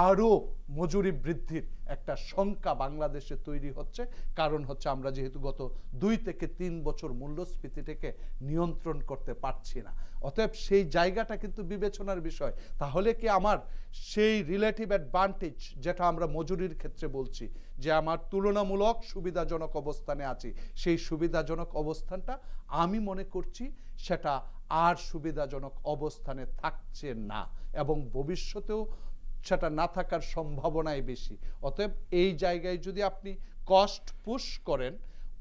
আরও মজুরি বৃদ্ধির একটা শঙ্কা বাংলাদেশে তৈরি হচ্ছে, কারণ হচ্ছে আমরা যেহেতু গত 2 থেকে 3 বছর মূল্যস্ফীতিটাকে নিয়ন্ত্রণ করতে পারছি না। অতএব সেই জায়গাটা কিন্তু বিবেচনার বিষয়। তাহলে কি আমার সেই রিলেটিভ অ্যাডভান্টেজ যেটা আমরা মজুরির ক্ষেত্রে বলছি যে আমার তুলনামূলক সুবিধাজনক অবস্থানে আছি, সেই সুবিধাজনক অবস্থানটা আমি মনে করছি সেটা আর সুবিধাজনক অবস্থানে থাকছে না, এবং ভবিষ্যতেও সেটা না থাকার সম্ভাবনাই বেশি। অতএব এই জায়গায় যদি আপনি কস্ট পুশ করেন,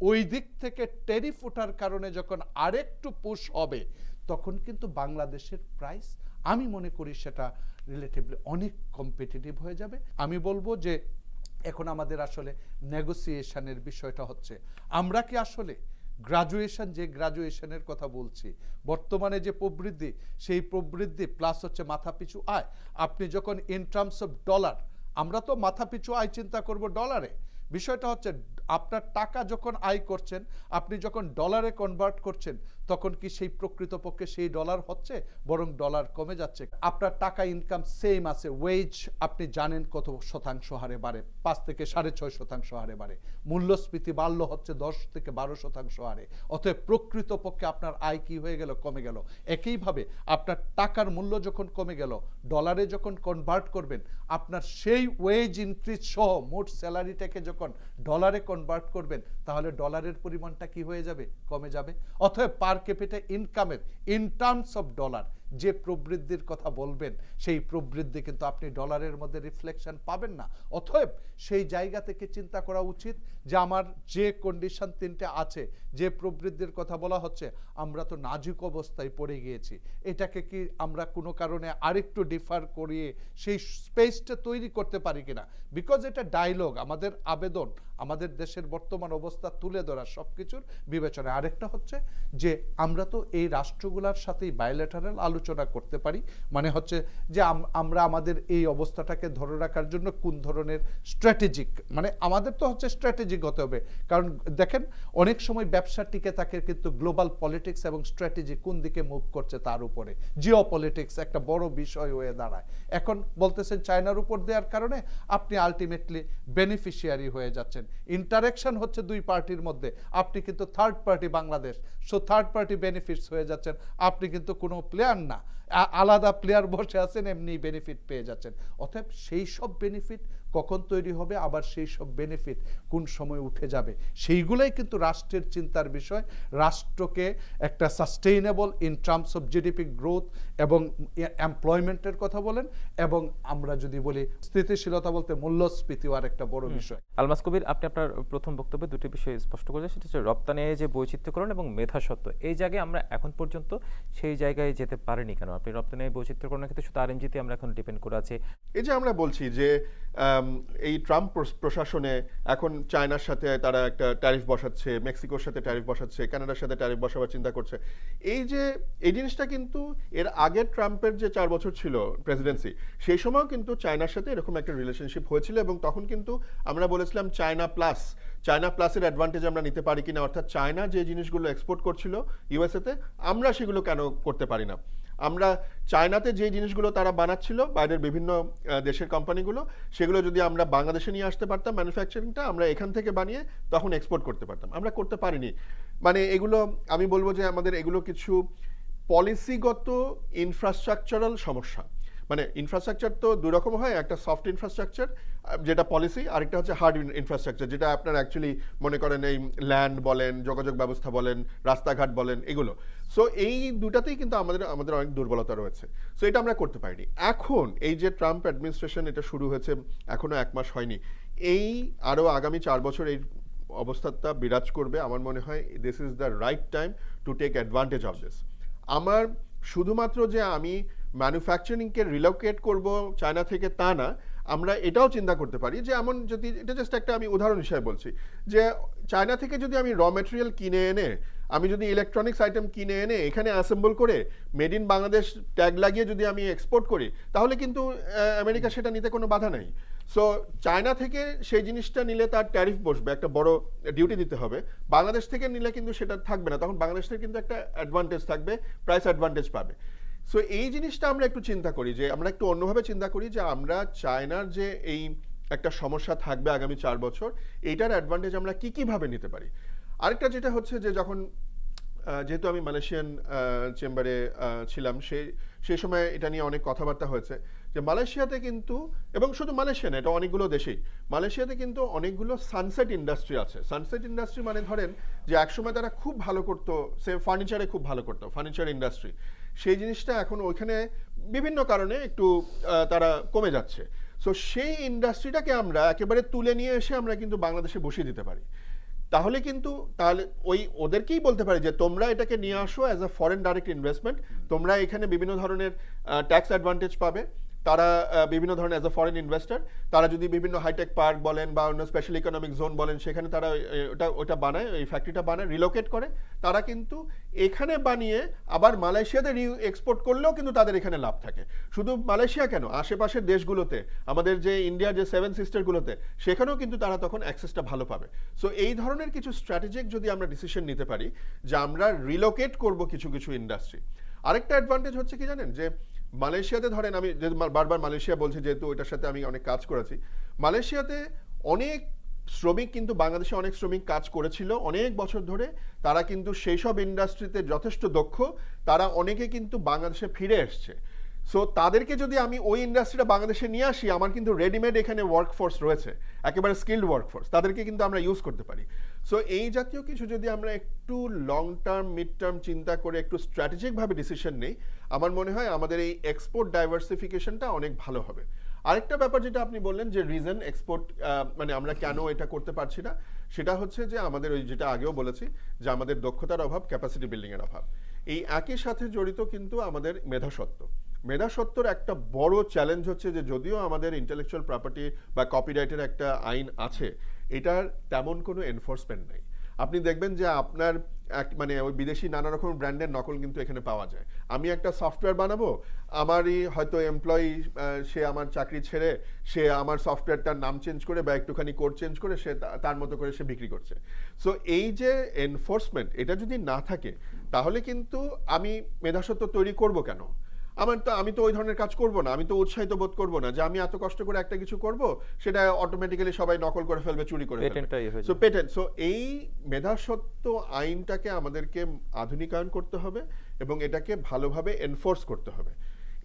ওই দিক থেকে ট্যারিফ ওঠার কারণে যখন আরেকটু পুশ হবে, তখন কিন্তু বাংলাদেশের প্রাইস আমি মনে করি সেটা রিলেটিভলি অনেক কম্পিটিটিভ হয়ে যাবে। আমি বলবো যে এখন আমাদের আসলে নেগোসিয়েশনের বিষয়টা হচ্ছে আমরা কি আসলে যে গ্রাজুয়েশনের কথা বলছি, বর্তমানে যে প্রবৃদ্ধি, সেই প্রবৃদ্ধি প্লাস হচ্ছে মাথাপিছু আয়, আপনি যখন ইন টার্মস অফ ডলার, আমরা তো মাথাপিছু আয় চিন্তা করব ডলারে, বিষয়টা হচ্ছে আপনার টাকা যখন আয় করছেন, আপনি যখন ডলারে কনভার্ট করছেন, তখন কি সেই প্রকৃতপক্ষে সেই ডলার হচ্ছে, বরং ডলার কমে যাচ্ছে। আপনার টাকা ইনকাম সেম আছে, ওয়েজ আপনি জানেন কত শতাংশ হারে বাড়ে, 5 থেকে 6.5% হারে বাড়ে, মূল্যস্ফীতি বাড়লো হচ্ছে 10 থেকে 12% হারে। অতএব প্রকৃতপক্ষে আপনার আয় কি হয়ে গেল, কমে গেল। একইভাবে আপনার টাকার মূল্য যখন কমে গেল, ডলারে যখন কনভার্ট করবেন, আপনার সেই ওয়েজ ইনক্রিজ সহ মোট স্যালারিটাকে যখন ডলারে কনভার্ট করবেন, তাহলে ডলারের পরিমাণটা কি হয়ে যাবে, কমে যাবে। অতএব পার ক্যাপিটা ইনকামের ইন টার্মস অফ ডলার যে প্রবৃদ্ধির কথা বলবেন, সেই প্রবৃদ্ধি কিন্তু আপনি ডলারের মধ্যে রিফ্লেকশন পাবেন না। অতএব সেই জায়গা থেকে চিন্তা করা উচিত যে আমার যে কন্ডিশন 3টে আছে, যে প্রবৃদ্ধির কথা বলা হচ্ছে, আমরা তো নাজুক অবস্থায় পড়ে গিয়েছি, এটাকে কি আমরা কোনো কারণে আরেকটু ডিফার করিয়ে সেই স্পেসটা তৈরি করতে পারি কিনা, বিকজ এটা ডায়লগ, আমাদের আবেদন, আমাদের দেশের বর্তমান অবস্থা তুলে ধরা সবকিছুর বিবেচনায়। আরেকটা হচ্ছে যে আমরা তো এই রাষ্ট্রগুলোর সাথেই বায়োলেটারাল আলোচনা করতে পারি, মানে হচ্ছে যে আমরা আমাদের এই অবস্থাটাকে ধরে রাখার জন্য কোন ধরনের স্ট্র্যাটেজিক, মানে আমাদের তো হচ্ছে স্ট্র্যাটেজিক হতে হবে, কারণ দেখেন অনেক সময় ব্যবসা টিকে থাকে কিন্তু গ্লোবাল পলিটিক্স এবং স্ট্র্যাটেজি কোন দিকে মুভ করছে তার উপরে, জিও পলিটিক্স একটা বড় বিষয় হয়ে দাঁড়ায়। এখন বলতেছেন চায়নার উপর দেওয়ার কারণে আপনি আলটিমেটলি বেনিফিশিয়ারি হয়ে যাচ্ছেন, ইন্টারেকশন হচ্ছে 2 পার্টির মধ্যে, আপনি কিন্তু third party Bangladesh, so third party benefits হয়ে যাচ্ছেন, আপনি কিন্তু কোনো প্লেয়ার না, আলাদা প্লেয়ার বসে আছেন, এমনি বেনিফিট পেয়ে যাচ্ছেন। অতএব সেই সব বেনিফিট কখন তৈরি হবে, আবার সেই সব বেনিফিট কোন সময় উঠে যাবে, সেইগুলাই কিন্তু রাষ্ট্রের চিন্তার বিষয়। রাষ্ট্রকে একটা sustainable in terms of GDP growth এবং এমপ্লয়মেন্টের কথা বলেন, এবং আমরা যদি বলি স্থিতিশীলতা বলতে মূল্যস্ফীতিও আর একটা বড় বিষয়। আলমাস কবির, আপনি আপনার প্রথম বক্তব্যে 2টি বিষয় স্পষ্ট করেছেন, সেটা হচ্ছে রপ্তানি যে বৈচিত্র্যকরণ এবং মেধাস্বত্ব। এই জায়গায় আমরা এখন পর্যন্ত সেই জায়গায় যেতে পারিনি কেন? আপনি রপ্তানি বৈচিত্র্যকরণের ক্ষেত্রে শুধু আরএমজিতে আমরা এখন ডিপেন্ড করে আছি। এই যে আমরা বলছি যে এই ট্রাম্প প্রশাসনে এখন চায়নার সাথে তারা একটা ট্যারিফ বসাচ্ছে, মেক্সিকোর সাথে ট্যারিফ বসাচ্ছে, কানাডার সাথে ট্যারিফ বসাবার চিন্তা করছে। এই জিনিসটা কিন্তু এর আগের ট্রাম্পের যে 4 বছর ছিল প্রেসিডেন্সি, সেই সময়ও কিন্তু চায়নার সাথে এরকম একটা রিলেশনশিপ হয়েছিল, এবং তখন কিন্তু আমরা বলেছিলাম চায়না প্লাসের অ্যাডভান্টেজ আমরা নিতে পারি কিনা, অর্থাৎ চায়না যে জিনিসগুলো এক্সপোর্ট করছিল ইউএসএতে, আমরা সেগুলো কেন করতে পারি না। আমরা চায়নাতে যে জিনিসগুলো তারা বানাচ্ছিল বাইরের বিভিন্ন দেশের কোম্পানিগুলো, সেগুলো যদি আমরা বাংলাদেশে নিয়ে আসতে পারতাম, ম্যানুফ্যাকচারিংটা আমরা এখান থেকে বানিয়ে তখন এক্সপোর্ট করতে পারতাম, আমরা করতে পারিনি। মানে এগুলো আমি বলবো যে আমাদের এগুলো কিছু পলিসিগত ইনফ্রাস্ট্রাকচারাল সমস্যা। মানে ইনফ্রাস্ট্রাকচার তো দুই রকম হয়, একটা সফট ইনফ্রাস্ট্রাকচার যেটা পলিসি, আরেকটা হচ্ছে হার্ড ইনফ্রাস্ট্রাকচার যেটা আপনার অ্যাকচুয়ালি মনে করেন এই ল্যান্ড বলেন, যোগাযোগ ব্যবস্থা বলেন, রাস্তাঘাট বলেন, এগুলো। সো এই দুটাতেই কিন্তু আমাদের অনেক দুর্বলতা রয়েছে। সো এটা আমরা করতে পারিনি। এখন এই যে ট্রাম্প অ্যাডমিনিস্ট্রেশন এটা শুরু হয়েছে এখনো 1 মাস হয়নি, এই আরো আগামী 4 বছর এই অবস্থাটা বিরাজ করবে। আমার মনে হয় this is the right time to take advantage of this. আমার শুধুমাত্র যে আমি ম্যানুফ্যাকচারিংকে রিলোকেট করব চায়না থেকে তা না, আমরা এটাও চিন্তা করতে পারি যে এমন যদি, এটা জাস্ট একটা আমি উদাহরণ হিসেবে বলছি, যে চায়না থেকে যদি আমি র ম্যাটেরিয়াল কিনে এনে, আমি যদি ইলেকট্রনিক্স আইটেম কিনে এনে এখানে অ্যাসেম্বল করে মেড ইন বাংলাদেশ ট্যাগ লাগিয়ে যদি আমি এক্সপোর্ট করি, তাহলে কিন্তু আমেরিকা সেটা নিতে কোনো বাধা নাই। সো চায়না থেকে সেই জিনিসটা নিলে তার ট্যারিফ বসবে, একটা বড় ডিউটি দিতে হবে। বাংলাদেশ থেকে নিলে কিন্তু সেটা থাকবে না, তখন বাংলাদেশ থেকে কিন্তু একটা অ্যাডভান্টেজ থাকবে, প্রাইস অ্যাডভান্টেজ পাবে। সো এই জিনিসটা আমরা একটু চিন্তা করি, যে আমরা একটু অন্যভাবে চিন্তা করি, যে আমরা চায়নার যে এই একটা সমস্যা থাকবে আগামী 4 বছর, এইটার অ্যাডভান্টেজ আমরা কিভাবে নিতে পারি। আরেকটা যেটা হচ্ছে যে যখন যেহেতু আমি মালয়েশিয়ান চেম্বারে ছিলাম, সেই সময় এটা নিয়ে অনেক কথাবার্তা হয়েছে যে মালয়েশিয়াতে কিন্তু, এবং শুধু মালয়েশিয়া না, এটা অনেকগুলো দেশেই, মালয়েশিয়াতে কিন্তু অনেকগুলো সানসেট ইন্ডাস্ট্রি আছে। সানসেট ইন্ডাস্ট্রি মানে ধরেন যে একসময় তারা খুব ভালো করতো, সে ফার্নিচারে খুব ভালো করতো, ফার্নিচার ইন্ডাস্ট্রি, সেই জিনিসটা এখন ওইখানে বিভিন্ন কারণে একটু তারা কমে যাচ্ছে। সো সেই ইন্ডাস্ট্রিটাকে আমরা একেবারে তুলে নিয়ে এসে আমরা কিন্তু বাংলাদেশে বসিয়ে দিতে পারি। তাহলে ওই ওদেরকেই বলতে পারি যে তোমরা এটাকে নিয়ে আসো as a foreign direct investment, তোমরা এখানে বিভিন্ন ধরনের ট্যাক্স অ্যাডভান্টেজ পাবে। তারা বিভিন্ন ধরনের অ্যাজ আ ফরেন ইনভেস্টর, তারা যদি বিভিন্ন হাইটেক পার্ক বলেন বা অন্য স্পেশাল ইকোনমিক জোন বলেন, সেখানে তারা ওটা বানায়, এই ফ্যাক্টরিটা বানায়, রিলোকেট করে, তারা কিন্তু এখানে বানিয়ে আবার মালয়েশিয়াতে এক্সপোর্ট করলেও কিন্তু তাদের এখানে লাভ থাকে। শুধু মালয়েশিয়া কেন, আশেপাশের দেশগুলোতে, আমাদের যে ইন্ডিয়ার যে 7 সিস্টারগুলোতে, সেখানেও কিন্তু তারা তখন অ্যাক্সেসটা ভালো পাবে। সো এই ধরনের কিছু স্ট্র্যাটেজিক যদি আমরা ডিসিশন নিতে পারি যে আমরা রিলোকেট করব কিছু ইন্ডাস্ট্রি। আরেকটা অ্যাডভান্টেজ হচ্ছে কি জানেন, যে মালয়েশিয়াতে ধরেন, আমি যেহেতু বারবার মালয়েশিয়া বলছি, যেহেতু ওইটার সাথে আমি অনেক কাজ করেছি, মালয়েশিয়াতে অনেক শ্রমিক কিন্তু বাংলাদেশে অনেক শ্রমিক কাজ করেছিল অনেক বছর ধরে, তারা কিন্তু সেই সব ইন্ডাস্ট্রিতে যথেষ্ট দক্ষ, তারা অনেকে কিন্তু বাংলাদেশে ফিরে এসছে। সো তাদেরকে যদি আমি ওই ইন্ডাস্ট্রিটা বাংলাদেশে নিয়ে আসি, আমার কিন্তু রেডিমেড এখানে ওয়ার্কফোর্স রয়েছে, একেবারে স্কিল্ড ওয়ার্কফোর্স, তাদেরকে কিন্তু আমরা ইউজ করতে পারি। সো এই জাতীয় কিছু যদি আমরা একটু লং টার্ম, মিড টার্ম চিন্তা করে একটু স্ট্র্যাটেজিকভাবে ডিসিশন নেই, আমার মনে হয় আমাদের এই এক্সপোর্ট ডাইভার্সিফিকেশনটা অনেক ভালো হবে। আরেকটা ব্যাপার যেটা আপনি বললেন যে রিজন এক্সপোর্ট, মানে আমরা কেন এটা করতে পারছি না, সেটা হচ্ছে যে আমাদের ওই যেটা আগেও বলেছি, যে আমাদের দক্ষতার অভাব, ক্যাপাসিটি বিল্ডিংয়ের অভাব। এই একই সাথে জড়িত কিন্তু আমাদের মেধাসত্বর একটা বড় চ্যালেঞ্জ হচ্ছে যে যদিও আমাদের ইন্টেলেকচুয়াল প্রপার্টি বা কপিরাইটের একটা আইন আছে, এটার তেমন কোনো এনফোর্সমেন্ট নেই। আপনি দেখবেন যে আপনার মানে ওই বিদেশি নানা রকম ব্র্যান্ডের নকল কিন্তু এখানে পাওয়া যায়। আমি একটা সফটওয়্যার বানাবো, আমারই হয়তো এমপ্লয়ি, সে আমার চাকরি ছেড়ে সে আমার সফটওয়্যারটার নাম চেঞ্জ করে বা একটুখানি কোড চেঞ্জ করে সে তার মতো করে সে বিক্রি করছে। সো এই যে এনফোর্সমেন্ট, এটা যদি না থাকে, তাহলে কিন্তু আমি মেধাসত্ব তৈরি করব কেন? আমি তো ওই ধরনের কাজ করব না, আমি তো উৎসাহিত বোধ করব না যে আমি এত কষ্ট করে একটা কিছু করব, সেটা অটোমেটিক্যালি সবাই নকল করে ফেলবে, চুরি করে ফেলবে। সো পেটেন্ট, সো এই মেধাসত্ব আইনটাকে আমাদেরকে আধুনিকায়ন করতে হবে এবং এটাকে ভালোভাবে এনফোর্স করতে হবে।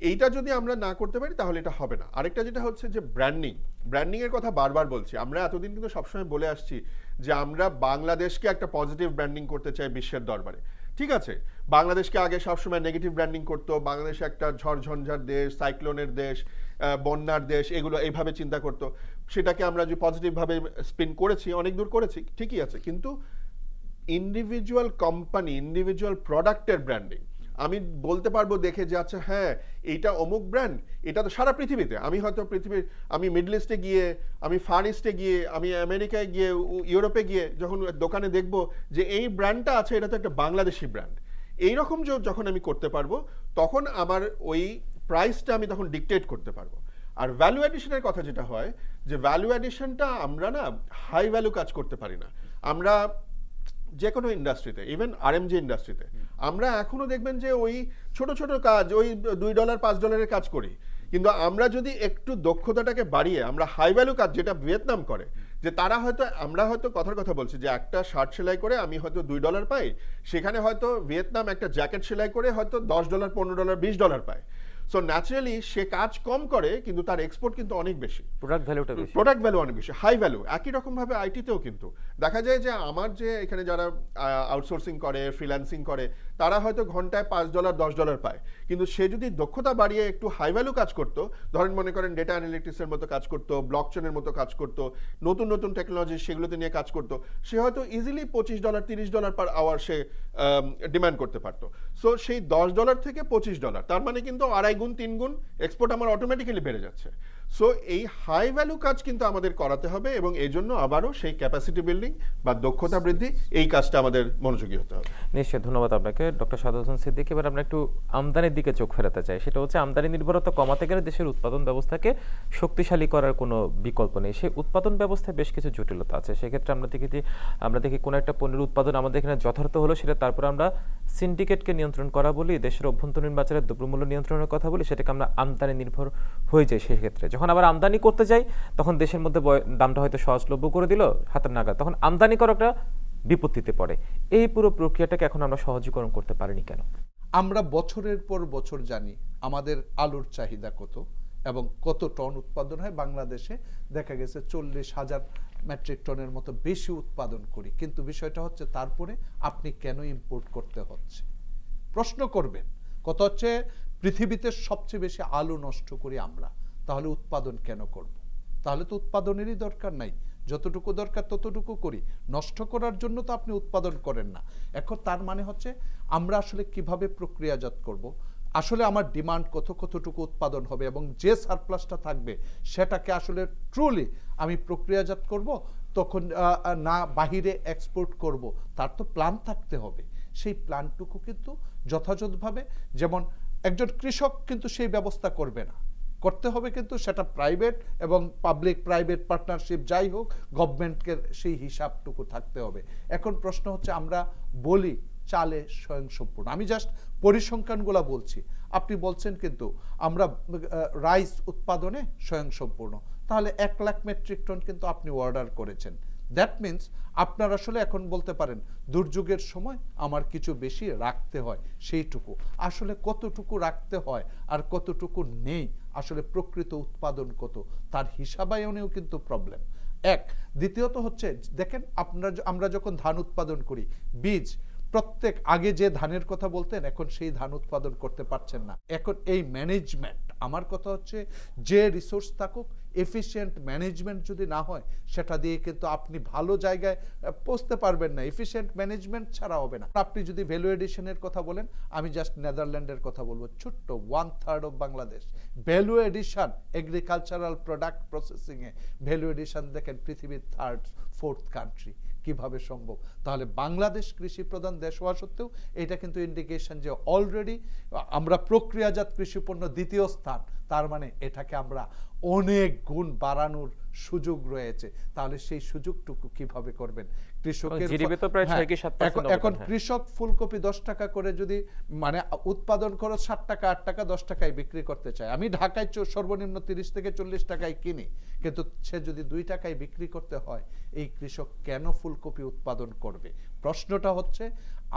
এইটা যদি আমরা না করতে পারি তাহলে এটা হবে না। আরেকটা যেটা হচ্ছে যে ব্র্যান্ডিং এর কথা বারবার বলছি, আমরা এতদিন কিন্তু সবসময় বলে আসছি যে আমরা বাংলাদেশকে একটা পজিটিভ ব্র্যান্ডিং করতে চাই বিশ্বের দরবারে। ঠিক আছে, বাংলাদেশকে আগে সবসময় নেগেটিভ ব্র্যান্ডিং করতো, বাংলাদেশ একটা ঝড়ঝঞ্ঝার দেশ, সাইক্লোনের দেশ, বন্যার দেশ, এগুলো এইভাবে চিন্তা করতো। সেটাকে আমরা যে পজিটিভভাবে স্পিন করেছি, অনেক দূর করেছি, ঠিকই আছে, কিন্তু ইন্ডিভিজুয়াল কোম্পানি, ইন্ডিভিজুয়াল প্রোডাক্টের ব্র্যান্ডিং আমি বলতে পারবো দেখে যে আচ্ছা হ্যাঁ এইটা অমুক ব্র্যান্ড, এটা তো সারা পৃথিবীতে, আমি হয়তো আমি মিডল ইস্টে গিয়ে, আমি ফার ইস্টে গিয়ে, আমি আমেরিকায় গিয়ে, ইউরোপে গিয়ে যখন দোকানে দেখবো যে এই ব্র্যান্ডটা আছে, এটা তো একটা বাংলাদেশি ব্র্যান্ড, এইরকম যখন আমি করতে পারবো, তখন আমার ওই প্রাইসটা আমি তখন ডিকটেট করতে পারবো। আর ভ্যালু অ্যাডিশনের কথা যেটা হয়, যে ভ্যালু অ্যাডিশনটা আমরা না হাই ভ্যালু কাজ করতে পারি না। আমরা যে কোনো ইন্ডাস্ট্রিতে, ইভেন আরএমজি ইন্ডাস্ট্রিতে, আমরা এখনো দেখবেন যে ওই ছোট ছোট কাজ, ওই $2 $5 কাজ করি, কিন্তু আমরা যদি একটু দক্ষতাটাকে বাড়িয়ে আমরা হাই ভ্যালু কাজ, যেটা ভিয়েতনাম করে, যে তারা হয়তো, আমরা হয়তো কথার কথা বলছি যে একটা শার্ট সেলাই করে আমি হয়তো $2 পাই, সেখানে হয়তো ভিয়েতনাম একটা জ্যাকেট সেলাই করে হয়তো $10, $15, $20 পায়। সো ন্যাচারালি সে কাজ কম করে কিন্তু তার এক্সপোর্ট কিন্তু অনেক বেশি, প্রোডাক্ট ভ্যালুটা বেশি। প্রোডাক্ট ভ্যালু অনেক বেশি, হাই ভ্যালু। একই রকম ভাবে আইটিতেও কিন্তু দেখা যায় যে আমার যে এখানে যারা আউটসোর্সিং করে, ফ্রিল্যান্সিং করে, তারা হয়তো ঘন্টায় $5, $10 পায়, কিন্তু সে যদি দক্ষতা বাড়িয়ে একটু হাই ভ্যালু কাজ করতো, ধরেন মনে করেন ডেটা অ্যানালিটিক্সের মতো কাজ করতো, ব্লকচেনের মতো কাজ করতো, নতুন নতুন টেকনোলজি সেগুলোতে নিয়ে কাজ করতো, সে হয়তো ইজিলি $25, $30 পার আওয়ার সে ডিমান্ড করতে পারতো। সো সেই $10 থেকে $25, তার মানে কিন্তু 2.5 গুণ 3 গুণ এক্সপোর্ট আমার অটোমেটিক্যালি বেড়ে যাচ্ছে। সো এই হাই ভ্যালু কাজ কিন্তু আমাদের করাতে হবে, এবং এই জন্য আবারও সেই ক্যাপাসিটি বিল্ডিং বা দক্ষতা বৃদ্ধি, এই কাজটা আমাদের মনোযোগী হতে হবে। নিশ্চয়ই, ধন্যবাদ আপনাকে ডক্টর সাদাত হোসেন সিদ্দিকী। এবার আমরা একটু আমদানির দিকে চোখ ফেরাতে চাই। সেটা হচ্ছে আমদানি নির্ভরতা কমাতে গেলে দেশের উৎপাদন ব্যবস্থাকে শক্তিশালী করার কোনো বিকল্প নেই। সেই উৎপাদন ব্যবস্থায় বেশ কিছু জটিলতা আছে। সেক্ষেত্রে আমরা দেখি কোনো একটা পণ্যের উৎপাদন আমাদের এখানে যথার্থ হলো, সেটা তারপর আমরা সিন্ডিকেটকে নিয়ন্ত্রণ করা বলি, দেশের অভ্যন্তরীণ বাজারের দ্রব্যমূল্য নিয়ন্ত্রণের কথা বলি, সেটাকে আমরা আমদানি নির্ভর হয়ে যাই। সেক্ষেত্রে যখন আবার আমদানি করতে যাই, তখন দেশের মধ্যে দামটা হয়তো সহজলভ্য করে দিল হাতের নাগাদ, তখন আমদানি করাটা বিপত্তিতে পড়ে। এই পুরো প্রক্রিয়াটাকে এখন আমরা সহজীকরণ করতে পারিনি কেন? আমরা বছরের পর বছর জানি আমাদের আলুর চাহিদা কত এবং কত টন উৎপাদন হয়। বাংলাদেশে দেখা গেছে 40,000 মেট্রিক টনের মতো বেশি উৎপাদন করি, কিন্তু বিষয়টা হচ্ছে তারপরে আপনি কেন ইম্পোর্ট করতে হচ্ছে প্রশ্ন করবেন। কত হচ্ছে পৃথিবীতে সবচেয়ে বেশি আলু নষ্ট করি আমরা, তাহলে উৎপাদন কেন করব? তাহলে তো উৎপাদনেরই দরকার নাই, যতটুকু দরকার ততটুকু করি, নষ্ট করার জন্য তো আপনি উৎপাদন করেন না। এখন তার মানে হচ্ছে আমরা আসলে কিভাবে প্রক্রিয়াজাত করব, আসলে আমার ডিমান্ড কতটুকু উৎপাদন হবে, এবং যে সারপ্লাসটা থাকবে সেটাকে আসলে ট্রুলি আমি প্রক্রিয়াজাত করব, তখন না বাহিরে এক্সপোর্ট করব, তার তো প্ল্যান থাকতে হবে। সেই প্ল্যানটুকু কিন্তু যথাযথভাবে, যেমন একজন কৃষক কিন্তু সেই ব্যবস্থা করবে না, করতে হবে কিন্তু সেটা প্রাইভেট এবং পাবলিক প্রাইভেট পার্টনারশিপ যাই হোক, গভর্নমেন্টকে সেই হিসাবটুকু থাকতে হবে। এখন প্রশ্ন হচ্ছে আমরা বলি চালে স্বয়ংসম্পূর্ণ, আমি জাস্ট পরিসংখ্যানগুলো বলছি, আপনি বলছেন কিন্তু আমরা রাইস উৎপাদনে স্বয়ংসম্পূর্ণ, তাহলে 1 লাখ মেট্রিক টন কিন্তু আপনি অর্ডার করেছেন। দ্যাট মিনস আপনার আসলে এখন বলতে পারেন দুর্যোগের সময় আমার কিছু বেশি রাখতে হয়, সেইটুকু আসলে কতটুকু রাখতে হয় আর কতটুকু নেই, আসলে প্রকৃত উৎপাদন কত, তার হিসাবায়নেও কিন্তু প্রবলেম। দ্বিতীয়ত হচ্ছে দেখেন, আমরা যখন ধান উৎপাদন করি, বীজ প্রত্যেক আগে যে ধানের কথা বলতেন এখন সেই ধান উৎপাদন করতে পারছেন না। এখন এই ম্যানেজমেন্ট, আমার কথা হচ্ছে যে রিসোর্স থাকুক, এফিশিয়েন্ট ম্যানেজমেন্ট যদি না হয় সেটা দিয়ে কিন্তু আপনি ভালো জায়গায় পৌঁছতে পারবেন না। এফিশিয়েন্ট ম্যানেজমেন্ট ছাড়া হবে না। আপনি যদি ভ্যালু এডিশনের কথা বলেন, আমি জাস্ট নেদারল্যান্ডের কথা বলবো, ছোট্ট 1/3 of Bangladesh value addition, agricultural product প্রসেসিংয়ে ভ্যালু এডিশন দেখেন পৃথিবীর 3rd, 4th কান্ট্রি। কিভাবে সম্ভব? তাহলে বাংলাদেশ কৃষি প্রধান দেশ হওয়া সত্ত্বেও এটা কিন্তু ইন্ডিকেশন যে অলরেডি আমরা প্রক্রিয়াজাত কৃষি পণ্য 2য় স্থান, তার মানে এটাকে আমরা অনেক গুণ বাড়ানোর সুযোগ রয়েছে। তাহলে সেই সুযোগটুকু কিভাবে করবেন? কৃষকের এখন কৃষক ফুলকপি 10 টাকা করে যদি মানে উৎপাদন খরচ 7 টাকা 8 টাকা 10 টাকায় বিক্রি করতে চায়, আমি ঢাকায় সর্বনিম্ন 30 থেকে 40 টাকায় কিনি, কিন্তু সে যদি 2 টাকায় বিক্রি করতে হয়, এই কৃষক কেন ফুলকপি উৎপাদন করবে? প্রশ্নটা হচ্ছে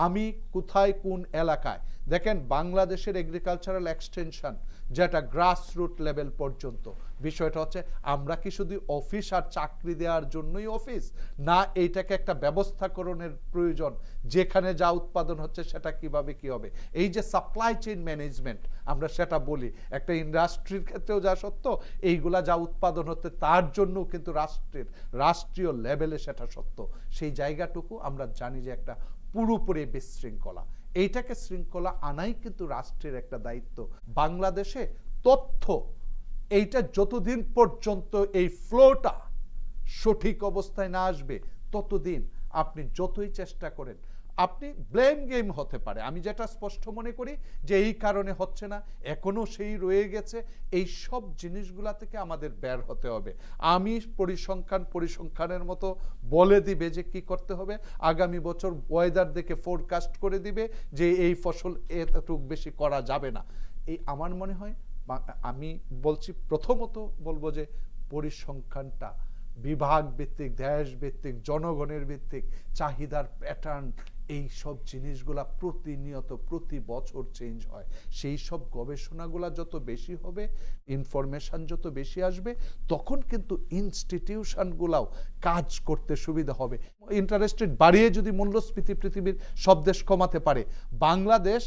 আমি কোথায় কোন এলাকায় দেখেন বাংলাদেশের এগ্রিকালচারাল এক্সটেনশন যেটা গ্রাসরুট লেভেল পর্যন্ত, বিষয়টা হচ্ছে আমরা কি শুধু অফিস আর চাকরি দেওয়ার জন্যই অফিস, না এইটাকে একটা ব্যবস্থাকরণের প্রয়োজন, যেখানে যা উৎপাদন হচ্ছে সেটা কিভাবে কি হবে, এই যে সাপ্লাই চেইন ম্যানেজমেন্ট আমরা সেটা বলি, একটা ইন্ডাস্ট্রির ক্ষেত্রেও যা সত্য, এইগুলা যা উৎপাদন হচ্ছে তার জন্য কিন্তু রাষ্ট্রীয় লেভেলে সেটা সত্য। সেই জায়গাটুকু আমরা জানি যে একটা পুরোপুরি বিশৃঙ্খলা, এইটাকে শৃঙ্খলা আনাই কিন্তু রাষ্ট্রের একটা দায়িত্ব। বাংলাদেশে তথ্য এইটা যতদিন পর্যন্ত এই ফ্লোটা সঠিক অবস্থায় না আসবে, ততদিন আপনি যতই চেষ্টা করেন, আপনি ব্লেম গেম হতে পারে। আমি যেটা স্পষ্ট মনে করি যে এই কারণে হচ্ছে না, এখনো সেই রয়ে গেছে, এই সব জিনিসগুলা থেকে আমাদের বের হতে হবে। আমি পরিসংখ্যানের মতো বলে দিবে যে কি করতে হবে, আগামী বছর ওয়েদার দেখে ফোরকাস্ট করে দিবে যে এই ফসল এতটুকু বেশি করা যাবে না। এই আমার মনে হয়, আমি বলছি প্রথমত বলবো যে পরিসংখ্যানটা বিভাগ ভিত্তিক, দেশ ভিত্তিক, জনগণের ভিত্তিক চাহিদার প্যাটার্ন, এই সব জিনিসগুলা প্রতিনিয়ত প্রতি বছর চেঞ্জ হয়। সেই সব গবেষণাগুলা যত বেশি হবে, ইনফরমেশন যত বেশি আসবে, তখন কিন্তু ইনস্টিটিউশনগুলাও কাজ করতে সুবিধা হবে। ইন্টারেস্ট রেট বাড়িয়ে যদি মূল্যস্ফীতি পৃথিবীর সব দেশ কমাতে পারে, বাংলাদেশ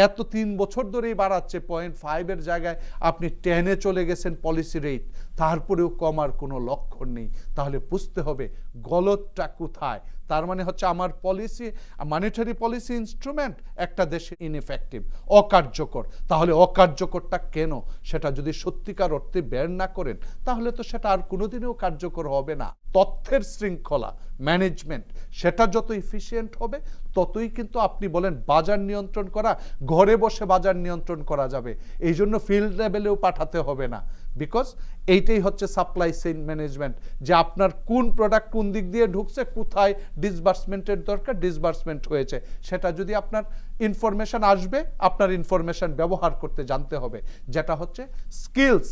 এত 3 বছর ধরেই বাড়াচ্ছে, 0.5 জায়গায় আপনি 10-এ চলে গেছেন পলিসি রেট, তারপরেও কমার কোনো লক্ষণ নেই। তাহলে বুঝতে হবে গলতটা কোথায়। তার মানে হচ্ছে আমার পলিসি, মনিটারি পলিসি ইনস্ট্রুমেন্ট একটা দেশে ইনএফেক্টিভ, অকার্যকর। তাহলে অকার্যকরটা কেন? সেটা যদি সত্যিকার অর্থে বের না করেন, তাহলে তো সেটা আর কোনোদিনও কার্যকর হবে না। তথ্যের শৃঙ্খলা ম্যানেজমেন্ট, সেটা যত ইফিশিয়েন্ট হবে, ততই কিন্তু আপনি বলেন বাজার নিয়ন্ত্রণ করা, ঘরে বসে বাজার নিয়ন্ত্রণ করা যাবে। এই জন্য ফিল্ড লেভেলেও পাঠাতে হবে না, বিকজ এইটাই হচ্ছে সাপ্লাই চেইন ম্যানেজমেন্ট, যে আপনার কোন প্রোডাক্ট কোন দিক দিয়ে ঢুকছে, কোথায় ডিসবার্সমেন্টের দরকার, ডিসবার্সমেন্ট হয়েছে, সেটা যদি আপনার ইনফরমেশন আসবে, আপনার ইনফরমেশন ব্যবহার করতে জানতে হবে, যেটা হচ্ছে স্কিলস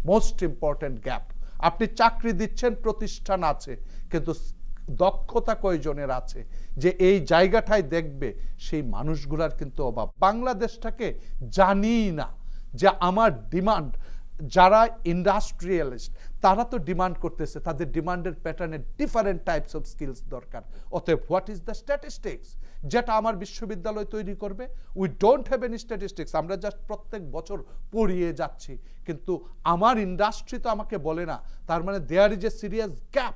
মোস্ট ইম্পর্টেন্ট গ্যাপ। আপনি চাকরি দিচ্ছেন, প্রতিষ্ঠান আছে, কিন্তু দক্ষতা কয়জনের আছে যে এই জায়গাটায় দেখবে, সেই মানুষগুলার কিন্তু অভাব। বাংলাদেশটাকে জানি না যে আমার ডিমান্ড, যারা ইন্ডাস্ট্রিয়ালিস্ট তারা তো ডিমান্ড করতেছে, তাদের ডিমান্ডের প্যাটার্নে ডিফারেন্ট টাইপস অফ স্কিলস দরকার। অতএব হোয়াট ইজ দ্য স্ট্যাটিস্টিক্স যেটা আমার বিশ্ববিদ্যালয় তৈরি করবে? We don't have any statistics. আমরা জাস্ট প্রত্যেক বছর পড়িয়ে যাচ্ছি, কিন্তু আমার ইন্ডাস্ট্রি তো আমাকে বলে না। তার মানে there is a serious gap.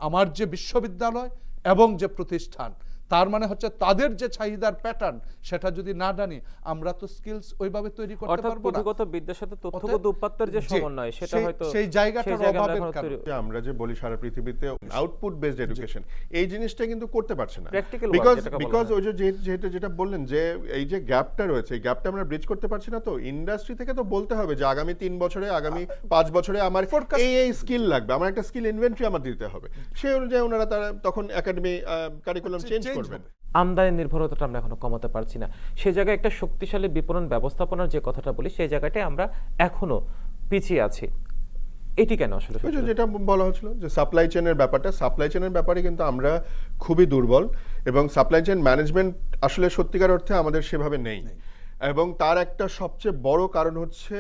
আমার যে বিশ্ববিদ্যালয় এবং যে প্রতিষ্ঠান, তার মানে হচ্ছে তাদের যে চাহিদার প্যাটার্ন, সেটা যদি না জানি, আমরা তো স্কিলস ওইভাবে তৈরি করতে অর্থাৎ পারবো না। পুঁথিগত বিদ্যার সাথে তথ্যগত উপাত্তের যে সমন্বয়, সেটা হয়তো সেই জায়গাটার অভাবের কারণে যে আমরা যে বলি সারা পৃথিবীতে আউটপুট বেসড এডুকেশন, এই জিনিসটা কিন্তু করতে পারছে না। Practical work যেটাকে বলা বিকজ হয়। ওই যেটা বললেন যে এই যে গ্যাপটা রয়েছে, এই গ্যাপটা আমরা ব্রিজ করতে পারছি না। তো ইন্ডাস্ট্রি থেকে তো বলতে হবে যে আগামী 3 বছরে, আগামী 5 বছরে আমার এই স্কিল লাগবে, আমার একটা স্কিল ইনভেন্টরি আমার দিতে হবে। সেই অনুযায়ী ওনারা তারা তখন একাডেমি কারিকুলাম চেঞ্জ করবেন। আমদানি নির্ভরতাটা আমরা এখনো কমাতে পারছি না। সেই জায়গায় একটা শক্তিশালী বিপণন ব্যবস্থাপনার যে কথাটা বলি, সেই জায়গাটায় আমরা এখনো পিছিয়ে আছি। এটি কেন আসলে? ওই যে যেটা বলা হচ্ছিল যে সাপ্লাই চেনের ব্যাপারটা, সাপ্লাই চেনের ব্যাপারে কিন্তু আমরা খুবই দুর্বল, এবং সাপ্লাই চেন ম্যানেজমেন্ট আসলে সত্যিকার অর্থে আমাদের সেভাবে নেই। এবং তার একটা সবচেয়ে বড় কারণ হচ্ছে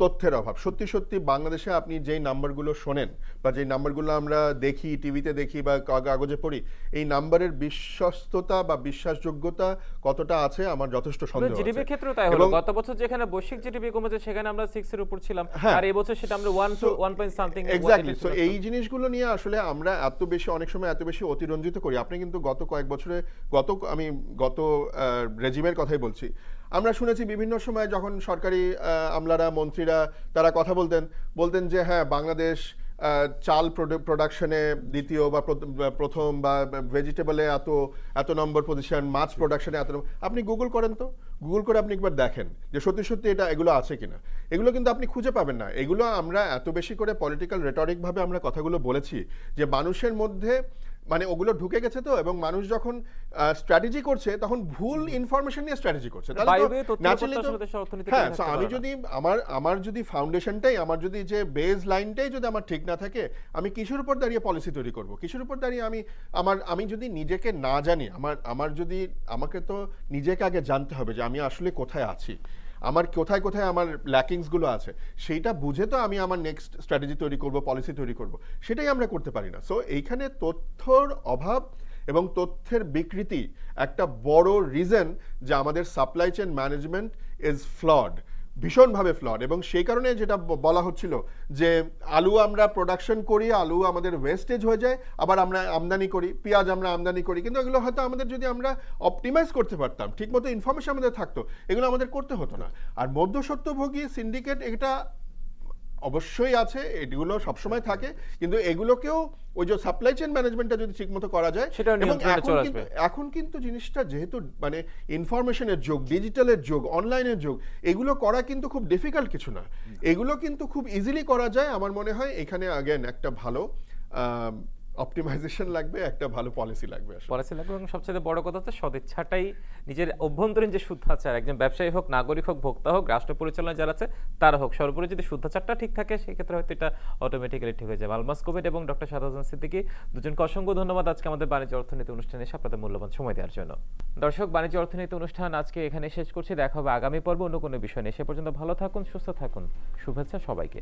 তথ্যের অভাব। সত্যি সত্যি বাংলাদেশে আপনি যেই নাম্বারগুলো শোনেন বা যেই নাম্বারগুলো আমরা দেখি, টিভিতে দেখি বা কাগজে পড়ি, এই নাম্বারের বিশ্বস্ততা বা বিশ্বাসযোগ্যতা কতটা আছে আমার যথেষ্ট সন্দেহ আছে। জিডিপির ক্ষেত্রেও তাই হলো। গত বছর যেখানে বৈশ্বিক জিডিপি কমেছে, সেখানে আমরা 6 এর উপর ছিলাম, আর এই বছর সেটা আমরা 1 পয়েন্ট সামথিং। এক্স্যাক্টলি। সো এই জিনিসগুলো নিয়ে আসলে আমরা এত বেশি, অনেক সময় এত বেশি অতিরঞ্জিত করি। আপনি কিন্তু গত কয়েক বছরে, গত রেজিমের কথাই বলছি, আমরা শুনেছি বিভিন্ন সময় যখন সরকারি আমলারা, মন্ত্রীরা তারা কথা বলতেন যে হ্যাঁ, বাংলাদেশ চাল প্রোডাকশনে দ্বিতীয় বা প্রথম, বা ভেজিটেবলে এত নম্বর পজিশন, মাছ প্রোডাকশনে এত নম্বর। আপনি গুগল করেন তো, গুগল করে আপনি একবার দেখেন যে সত্যি সত্যি এগুলো আছে কিনা। এগুলো কিন্তু আপনি খুঁজে পাবেন না। এগুলো আমরা এত বেশি করে পলিটিক্যাল রেটরিক ভাবে আমরা কথাগুলো বলেছি যে মানুষের মধ্যে মানে ওগুলো ঢুকে গেছে। তো এবং মানুষ যখন স্ট্র্যাটেজি করছে, তখন ভুল ইনফরমেশন নিয়ে স্ট্র্যাটেজি করছে। হ্যাঁ, আমি যদি আমার যদি ফাউন্ডেশনটাই, আমার যদি যে বেস লাইনটাই যদি আমার ঠিক না থাকে, আমি কিসের উপর দাঁড়িয়ে পলিসি তৈরি করব? কিসের উপর দাঁড়িয়ে আমি যদি নিজেকে না জানি, আমাকে তো নিজেকে আগে জানতে হবে যে আমি আসলে কোথায় আছি, আমার কোথায় আমার ল্যাকিংসগুলো আছে, সেইটা বুঝে তো আমি আমার নেক্সট স্ট্র্যাটেজি তৈরি করব, পলিসি তৈরি করব। সেটাই আমরা করতে পারি না। সো এইখানে তথ্যর অভাব এবং তথ্যের বিকৃতি একটা বড় রিজন যে আমাদের supply chain management is flood, ভীষণভাবে ফ্লড। এবং সেই কারণে যেটা বলা হচ্ছিল যে আলু আমরা প্রোডাকশন করি, আলু আমাদের ওয়েস্টেজ হয়ে যায়, আবার আমরা আমদানি করি, পেঁয়াজ আমরা আমদানি করি, কিন্তু এগুলো হয়তো আমাদের যদি আমরা অপটিমাইজ করতে পারতাম, ঠিকমতো ইনফরমেশন আমাদের থাকতো, এগুলো আমাদের করতে হতো না। আর মধ্যস্বত্বভোগী সিন্ডিকেট এটা অবশ্যই আছে, এগুলো সবসময় থাকে, কিন্তু এগুলোকেও ওই যে সাপ্লাই চেইন ম্যানেজমেন্টটা যদি ঠিকমতো করা যায়। এবং এখন কিন্তু জিনিসটা যেহেতু মানে ইনফরমেশনের যুগ, ডিজিটালের যুগ, অনলাইনের যুগ, এগুলো করা কিন্তু খুব ডিফিকাল্ট কিছু না। এগুলো কিন্তু খুব ইজিলি করা যায়। আমার মনে হয় এখানে আগেন একটা ভালো অপটিমাইজেশন লাগবে, একটা ভালো পলিসি লাগবে আসলে। পলিসি লাগবে এবং সবচেয়ে বড় কথা হচ্ছে সদিচ্ছাটাই, নিজের অভ্যন্তরীণ যে শুদ্ধাচার, একজন ব্যবসায়ী হোক, নাগরিক হোক, ভোক্তা হোক, রাষ্ট্র পরিচালনা যারা আছে তারা হোক, সর্বোপরি যদি শুদ্ধাচারটা ঠিক থাকে সেক্ষেত্রে হয়তো এটা অটোমেটিক্যালি ঠিক হয়ে যাবে। আলমাস কবির এবং ডক্টর সাদাত হোসেন সিদ্দিকী দুজনকে অসংখ্য ধন্যবাদ আজকে আমাদের বাণিজ্য অর্থনীতি অনুষ্ঠানে এসে আপনাদের মূল্যবান সময় দেওয়ার জন্য। দর্শক, বাণিজ্য অর্থনীতি অনুষ্ঠান আজকে এখানে শেষ করছি। দেখা হবে আগামী পর্বে অন্য কোনো বিষয় নিয়ে। সে পর্যন্ত ভালো থাকুন, সুস্থ থাকুন। শুভেচ্ছা সবাইকে।